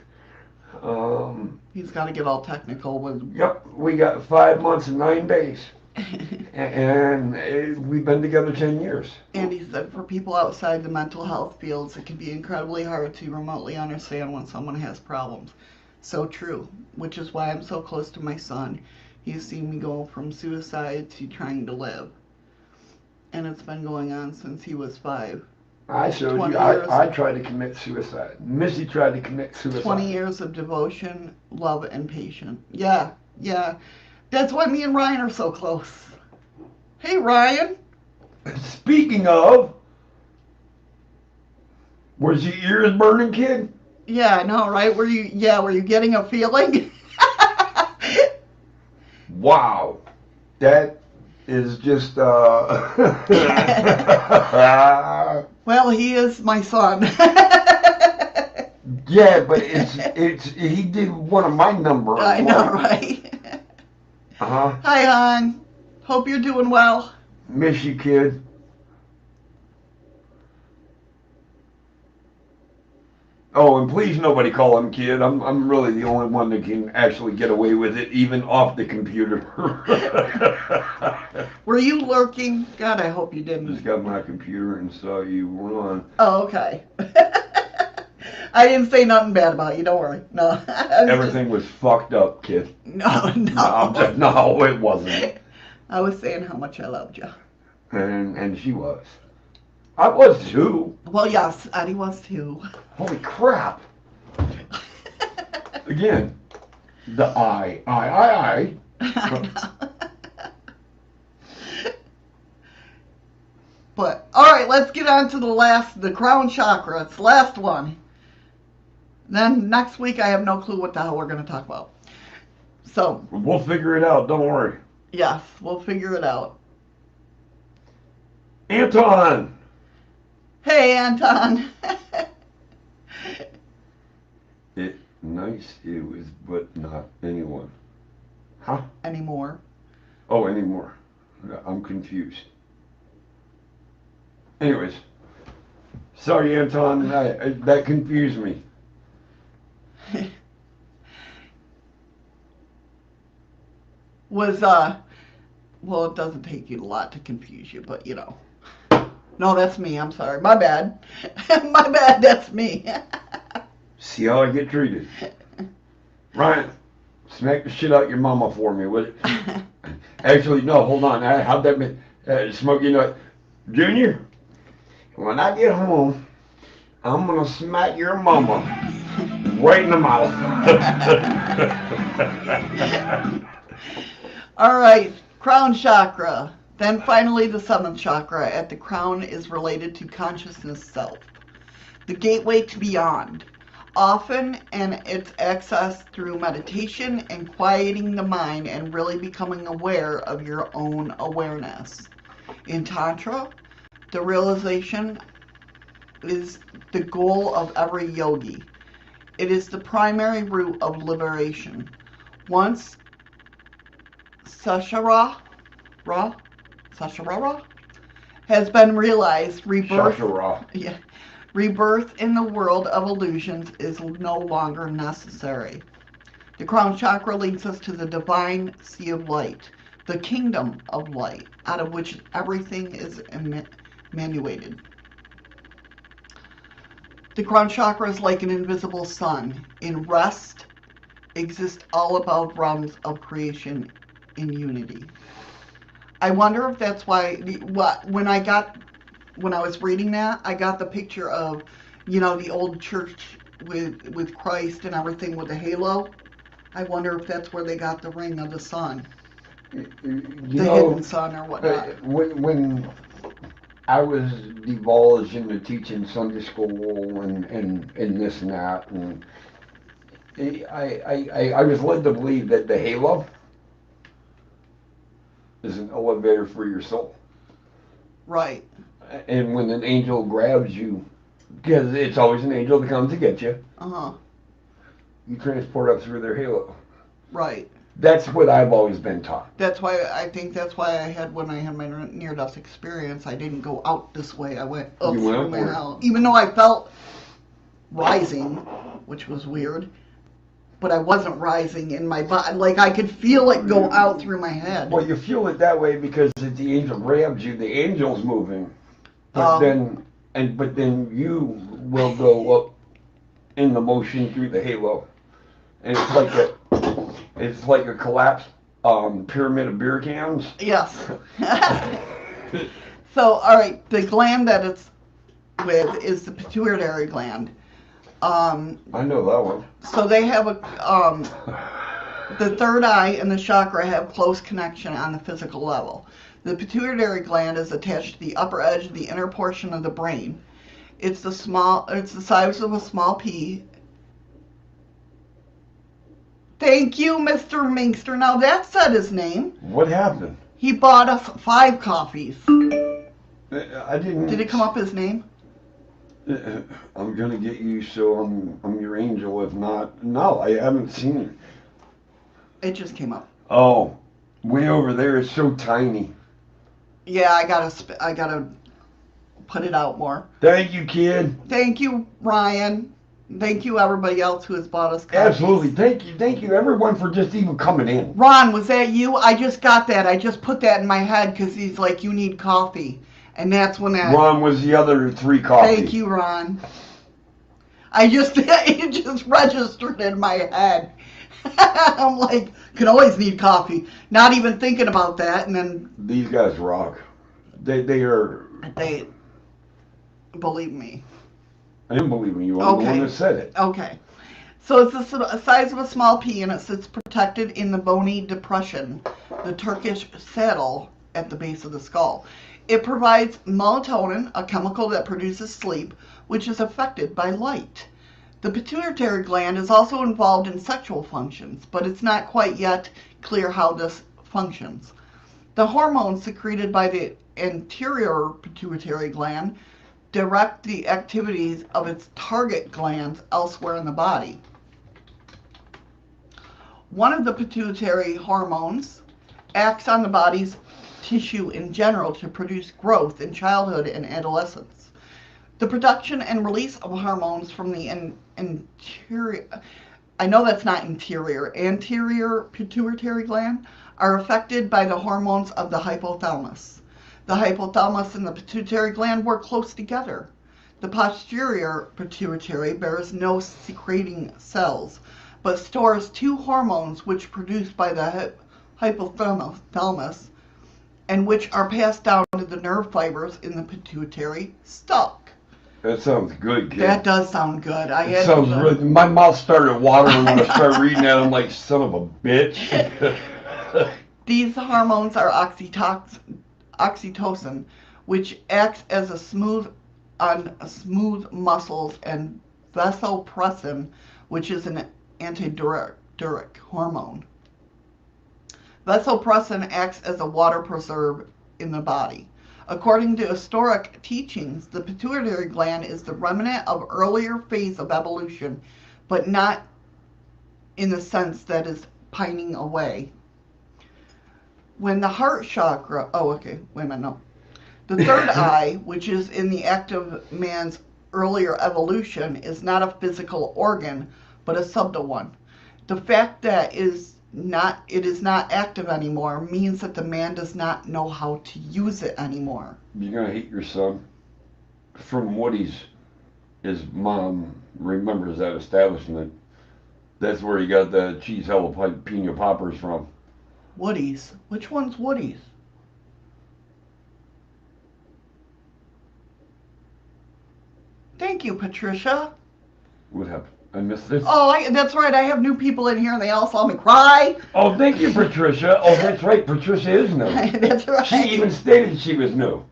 He's got to get all technical with. Yep, we got 5 months and 9 days. And we've been together 10 years. And he said for people outside the mental health fields, it can be incredibly hard to remotely understand when someone has problems. So true, which is why I'm so close to my son. He's seen me go from suicide to trying to live. And it's been going on since he was 5. I showed you, I tried to commit suicide. Missy tried to commit suicide. 20 years of devotion, love, and patience. Yeah, yeah. That's why me and Ryan are so close. Hey, Ryan. Speaking of, was your ears burning, kid? Yeah, I know, right? Were you getting a feeling? Wow. That is just, Well, he is my son. Yeah, but he did one of my numbers. I know, right? Uh-huh. Hi, hon. Hope you're doing well. Miss you, kid. Oh, and please nobody call him kid. I'm really the only one that can actually get away with it, even off the computer. Were you lurking? God, I hope you didn't. Just got my computer and saw you run. Oh, okay. I didn't say nothing bad about you. Don't worry. No. Everything was fucked up, kid. No. No, it wasn't. I was saying how much I loved you. And she was. I was too. Well, yes, Eddie was too. Holy crap. Again, the I. I know. But, alright, let's get on to the crown chakra. It's the last one. Then next week I have no clue what the hell we're going to talk about. So. We'll figure it out, don't worry. Yes, we'll figure it out. Anton! Hey, Anton. Nice it was, but not anyone. Huh? Anymore. Oh, anymore. I'm confused. Anyways. Sorry, Anton. That confused me. Well, it doesn't take you a lot to confuse you, but you know. No, that's me. I'm sorry. My bad. My bad. That's me. See how I get treated. Ryan, smack the shit out your mama for me, would it? Actually, no, hold on. How'd that be? Smokey Nut. Junior, when I get home, I'm going to smack your mama right in the mouth. All right. Crown chakra. Then finally the 7th chakra at the crown is related to consciousness self. The gateway to beyond. often, and it's accessed through meditation and quieting the mind and really becoming aware of your own awareness. In Tantra, the realization is the goal of every yogi. It is the primary route of liberation. Once Sashara has been realized, rebirth in the world of illusions is no longer necessary. The crown chakra leads us to the divine sea of light, the kingdom of light, out of which everything is emanated. The crown chakra is like an invisible sun. In rest, exists all above realms of creation in unity. I wonder if that's why, when I was reading that, I got the picture of, the old church with Christ and everything with the halo. I wonder if that's where they got the ring of the sun. Hidden sun or whatnot. When I was divulged into teaching Sunday school and this and that, and I was led to believe that the halo is an elevator for your soul. Right. And when an angel grabs you, because it's always an angel that comes to get you, you transport up through their halo. Right. That's what I've always been taught. That's why when I had my near-death experience, I didn't go out this way. I went up through my house. Even though I felt rising, which was weird, but I wasn't rising in my body. Like, I could feel it go out through my head. Well, you feel it that way because if the angel grabs you, the angel's moving. But then you will go up in the motion through the halo. And it's like a collapsed pyramid of beer cans. Yes. So, all right, the gland that it's with is the pituitary gland. I know that one. So they have the third eye and the chakra have close connection on the physical level. The pituitary gland is attached to the upper edge of the inner portion of the brain. It's the size of a small pea. Thank you, Mr. Minkster. Now that said his name. What happened? He bought us 5 coffees. I didn't. Did it come up his name? I'm gonna get you, so I'm your angel. If not, no, I haven't seen it. It just came up. Oh, way over there. It's so tiny. Yeah, I gotta put it out more. Thank you, kid. Thank you, Ryan. Thank you, everybody else who has bought us coffee. Absolutely. Thank you, everyone, for just even coming in. Ron, was that you? I just got that. I just put that in my head because he's like, you need coffee. And that's when that... Ron was the other 3 coffees. Thank you, Ron. It just registered in my head. I'm like, can always need coffee. Not even thinking about that, and then... These guys rock. They believe me. I didn't believe in you. I'm the one that said it. Okay. So it's the size of a small pea, and it sits protected in the bony depression, the Turkish saddle at the base of the skull. It provides melatonin, a chemical that produces sleep, which is affected by light. The pituitary gland is also involved in sexual functions, but it's not quite yet clear how this functions. The hormones secreted by the anterior pituitary gland direct the activities of its target glands elsewhere in the body. One of the pituitary hormones acts on the body's tissue in general to produce growth in childhood and adolescence. The production and release of hormones from the anterior pituitary gland are affected by the hormones of the hypothalamus. The hypothalamus and the pituitary gland work close together. The posterior pituitary bears no secreting cells, but stores 2 hormones which are produced by the hypothalamus and which are passed down to the nerve fibers in the pituitary stalk. That sounds good, kid. That does sound good. My mouth started watering when I started reading that. I'm like, son of a bitch. These hormones are oxytocin, which acts as a smooth on smooth muscles and vasopressin, which is an antidiuretic hormone. Vasopressin acts as a water preserve in the body. According to historic teachings, the pituitary gland is the remnant of earlier phase of evolution, but not in the sense that is pining away. When the heart chakra, oh, okay, wait a minute, no. The third eye, which is in the active man's earlier evolution, is not a physical organ, but a subtle one. The fact that it is not active anymore means that the man does not know how to use it anymore. You're gonna hate your son. From what his mom remembers that establishment, that's where he got the cheese jalapeno poppers from. Woody's. Which one's Woody's? Thank you, Patricia. What happened? I missed this. Oh, that's right. I have new people in here, and they all saw me cry. Oh, thank you, Patricia. Oh, that's right. Patricia is new. That's right. She even stated she was new.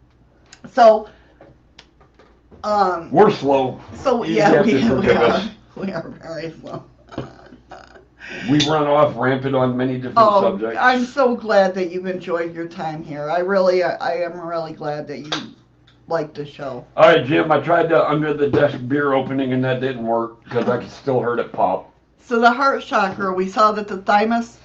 So, we're slow. So You yeah, have we to forgive us. are very slow. We run off rampant on many different subjects. I'm so glad that you've enjoyed your time here. I am really glad that you liked the show. All right, Jim, I tried the under the desk beer opening and that didn't work because I could still heard it pop. So the heart chakra, we saw that the thymus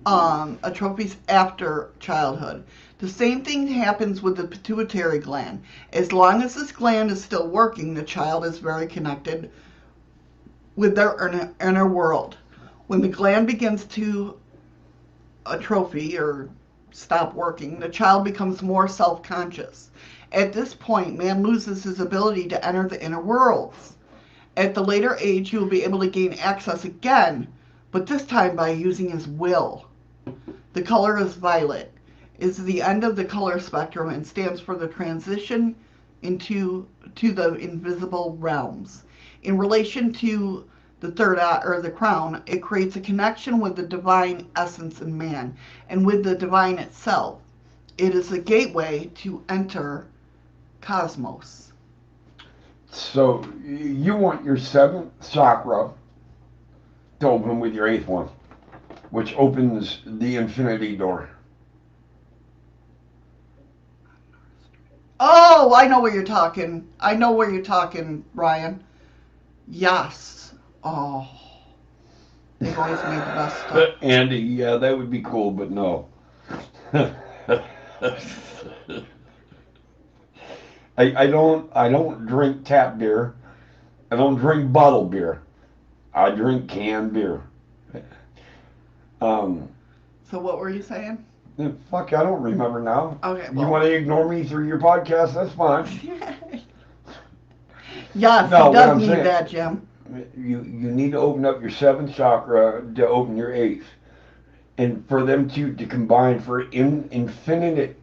atrophies after childhood. The same thing happens with the pituitary gland. As long as this gland is still working, the child is very connected with their inner world. When the gland begins to atrophy or stop working, the child becomes more self-conscious. At this point, man loses his ability to enter the inner worlds. At the later age, he will be able to gain access again, but this time by using his will. The color is violet. It is the end of the color spectrum and stands for the transition into the invisible realms. In relation to the third eye, or the crown, it creates a connection with the divine essence in man and with the divine itself. It is a gateway to enter cosmos. So you want your seventh chakra to open with your eighth one, which opens the infinity door. Oh, I know where you're talking. Brian. Yes. Oh, they've always made the best stuff. Andy, yeah, that would be cool, but no. I don't drink tap beer. I don't drink bottled beer. I drink canned beer. So what were you saying? Fuck, I don't remember now. Okay, well. You want to ignore me through your podcast? That's fine. Yes, No, he does need saying, that, Jim. You need to open up your seventh chakra to open your eighth, and for them to combine for infinite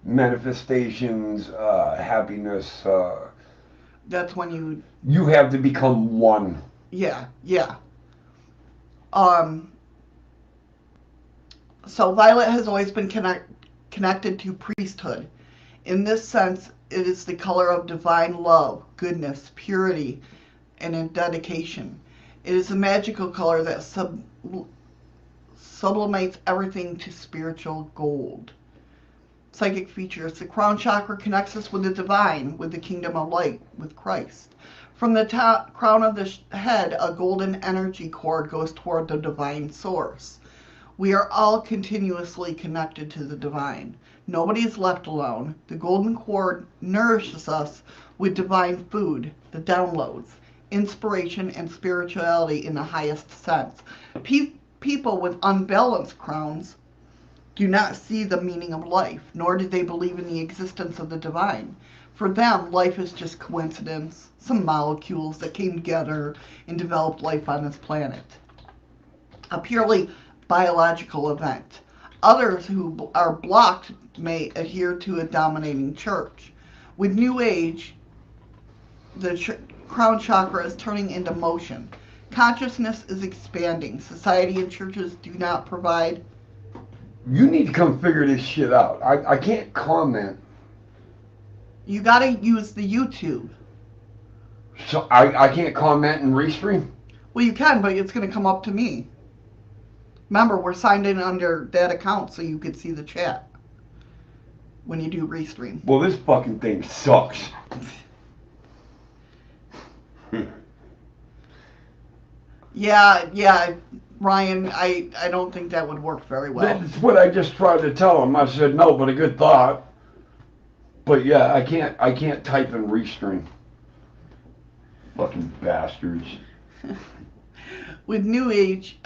manifestations, happiness. That's when you have to become one. Yeah. So violet has always been connected to priesthood. In this sense, it is the color of divine love, goodness, purity, and in dedication. It is a magical color that sublimates everything to spiritual gold. Psychic features. The crown chakra connects us with the divine, with the kingdom of light, with Christ. From the crown of the head, a golden energy cord goes toward the divine source. We are all continuously connected to the divine. Nobody is left alone. The golden cord nourishes us with divine food, the downloads, inspiration, and spirituality in the highest sense. People with unbalanced crowns do not see the meaning of life, nor do they believe in the existence of the divine. For them, life is just coincidence, some molecules that came together and developed life on this planet. A purely biological event. Others who are blocked may adhere to a dominating church. With New Age, the crown chakra is turning into motion. Consciousness is expanding. Society and churches do not provide. You need to come figure this shit out. I can't comment You gotta use the YouTube. So I can't comment and restream? Well, you can, but it's gonna come up to me. Remember, we're signed in under that account so you could see the chat when you do restream. Well, this fucking thing sucks. Yeah, Ryan, I don't think that would work very well. That's what I just tried to tell him. I said, no, but a good thought. But yeah, I can't type and restream. Fucking bastards. With New Age,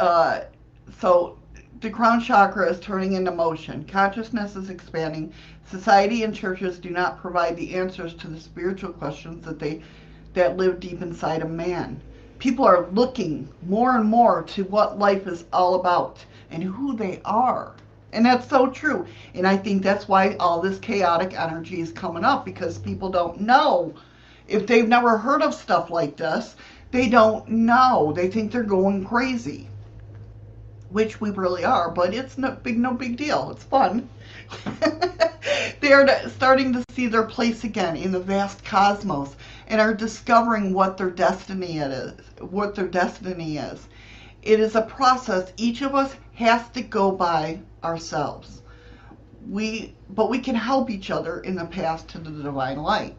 so the crown chakra is turning into motion. Consciousness is expanding. Society and churches do not provide the answers to the spiritual questions that live deep inside a man. People are looking more and more to what life is all about and who they are. And that's so true. And I think that's why all this chaotic energy is coming up, because people don't know. If they've never heard of stuff like this, they don't know. They think they're going crazy, which we really are, but it's no big deal. It's fun. They're starting to see their place again in the vast cosmos and are discovering what their destiny is. It is a process each of us has to go by ourselves. But we can help each other in the path to the divine light.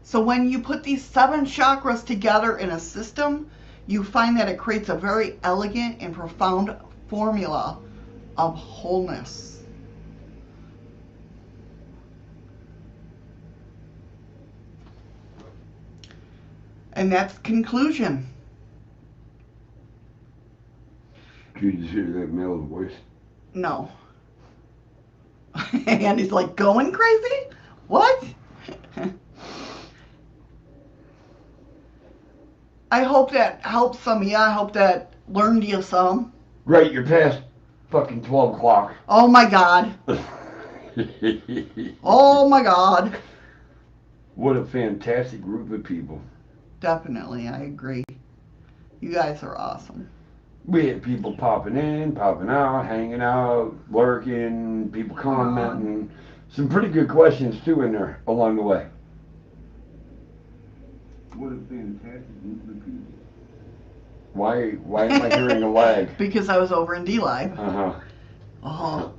So when you put these 7 chakras together in a system, you find that it creates a very elegant and profound formula of wholeness. And that's conclusion. Did you hear that male's voice? No. And he's like, going crazy? What? I hope that helps some of you. I hope that learned you some. Right, you're past fucking 12 o'clock. Oh my God. Oh my God. What a fantastic group of people. Definitely, I agree. You guys are awesome. We had people popping in, popping out, hanging out, lurking, people commenting. Some pretty good questions too in there along the way. What a fantastic group of people. Why am I hearing a lag? Because I was over in D-Live. But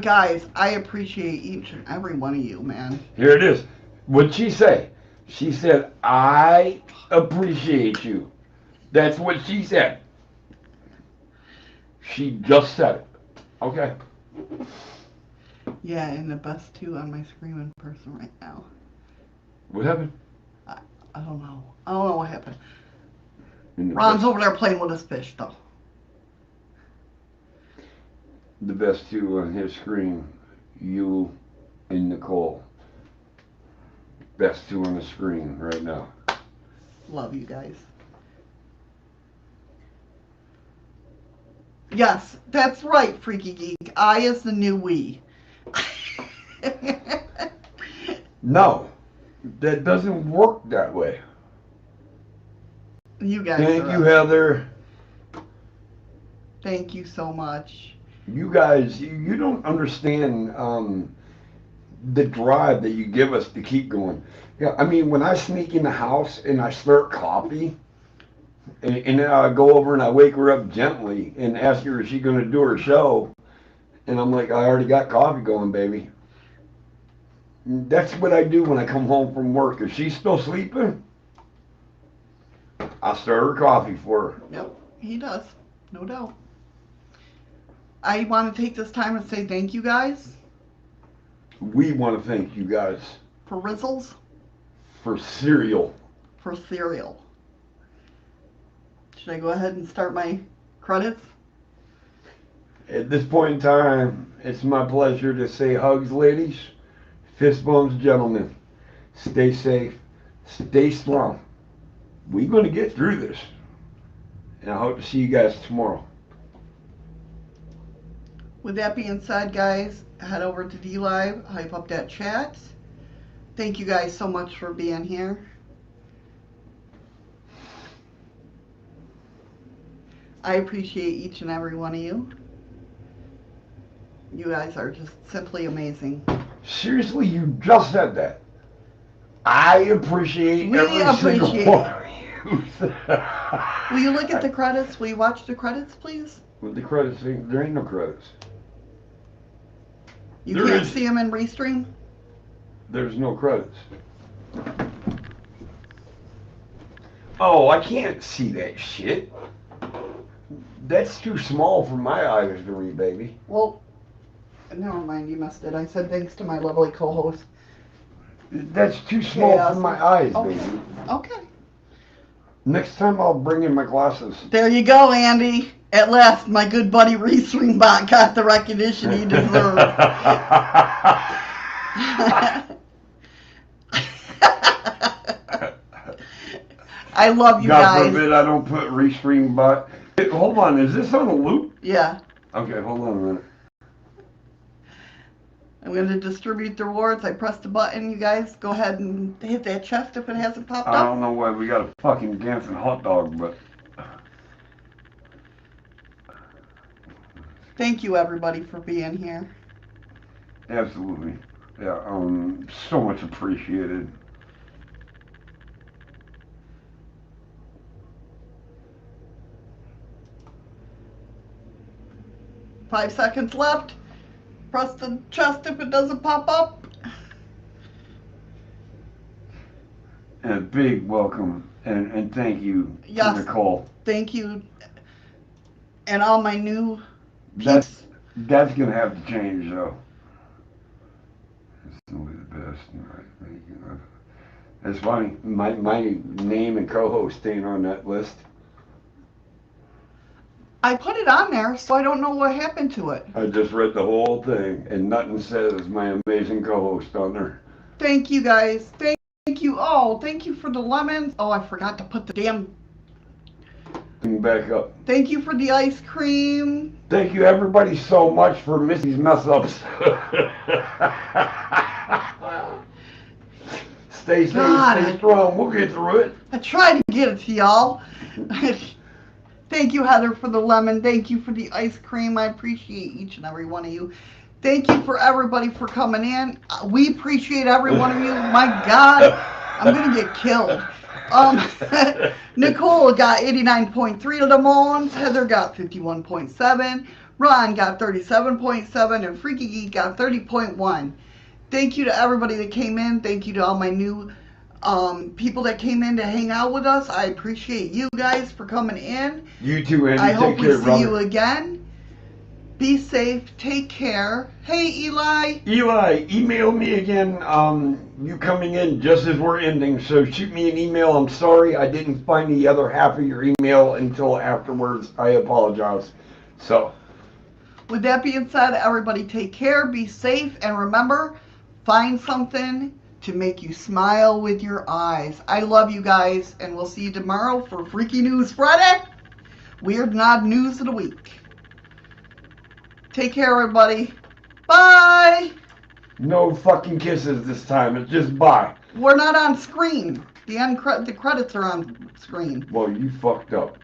guys, I appreciate each and every one of you, man. Here it is. What'd she say? She said, I appreciate you. That's what she said. She just said it. Okay. Yeah, and the best two on my screen in person right now. What happened? I don't know. I don't know what happened. Ron's over there playing with his fish, though. The best two on his screen, you and Nicole. Best two on the screen right now. Love you guys. Yes, that's right, Freaky Geek. I is the new we. No, that doesn't work that way. You guys. Thank you, Heather. Thank you so much. You guys, you don't understand the drive that you give us to keep going. Yeah, I mean, when I sneak in the house and I start coffee, and then I go over and I wake her up gently and ask her if she's going to do her show, and I'm like, I already got coffee going, baby. That's what I do when I come home from work. If she's still sleeping, I stir her coffee for her. Yep, he does. No doubt. I want to take this time and say thank you guys. We want to thank you guys. For Rizzles. For cereal. For cereal. Should I go ahead and start my credits? At this point in time, it's my pleasure to say hugs, ladies. Fist bumps, gentlemen. Stay safe. Stay strong. We're going to get through this. And I hope to see you guys tomorrow. With that being said, guys, head over to D-Live, hype up that chat. Thank you guys so much for being here. I appreciate each and every one of you. You guys are just simply amazing. Seriously, you just said that. I appreciate We every appreciate single one of you. Will you look at the credits? Will you watch the credits, please? With the credits, there ain't no credits. You There can't is. see them in Restream? There's no credits. Oh, I can't see that shit. That's too small for my eyes to read, baby. Well, never mind, you missed it. I said thanks to my lovely co-host. That's too small Yeah, for my eyes, okay. baby. Okay. Next time I'll bring in my glasses. There you go, Andy. At last, my good buddy Restream Bot got the recognition he deserved. I love you God guys. God forbid I don't put Restream Bot. Hold on, is this on a loop? Yeah. Okay, hold on a minute. I'm going to distribute the rewards. I pressed the button. You guys go ahead and hit that chest if it hasn't popped up. I don't know why we got a fucking dancing hot dog, but... Thank you, everybody, for being here. Absolutely. Yeah, so much appreciated. Five seconds left. Press the chest if it doesn't pop up. And a big welcome and thank you Yes. to Nicole. Thank you. And all my new peeps. That's going to have to change, though. It's only the best. It's funny. My name and co-host staying on that list. I put it on there, so I don't know what happened to it. I just read the whole thing, and nothing says my amazing co-host on there. Thank you, guys. Thank you. Oh, thank you for the lemons. Oh, I forgot to put the damn... Back up. Thank you for the ice cream. Thank you, everybody, so much for Missy's mess-ups. Stay safe, stay strong. We'll get through it. I tried to get it to y'all. Thank you, Heather, for the lemon. Thank you for the ice cream. I appreciate each and every one of you. Thank you for everybody for coming in. We appreciate every one of you. My God, I'm going to get killed. Nicole got 89.3 lemons. Heather got 51.7. Ron got 37.7. And Freaky Geek got 30.1. Thank you to everybody that came in. Thank you to all my new people that came in to hang out with us. I appreciate you guys for coming in. You too, Andy. I hope we see you again. Be safe. Take care. Hey, Eli. Eli, email me again. You coming in just as we're ending, so shoot me an email. I'm sorry I didn't find the other half of your email until afterwards. I apologize. So, with that being said, everybody take care. Be safe. And remember, find something to make you smile with your eyes. I love you guys, and we'll see you tomorrow for Freaky News Friday. Weird and Odd News of the Week. Take care, everybody. Bye. No fucking kisses this time. It's just bye. We're not on screen. The credits are on screen. Well, you fucked up.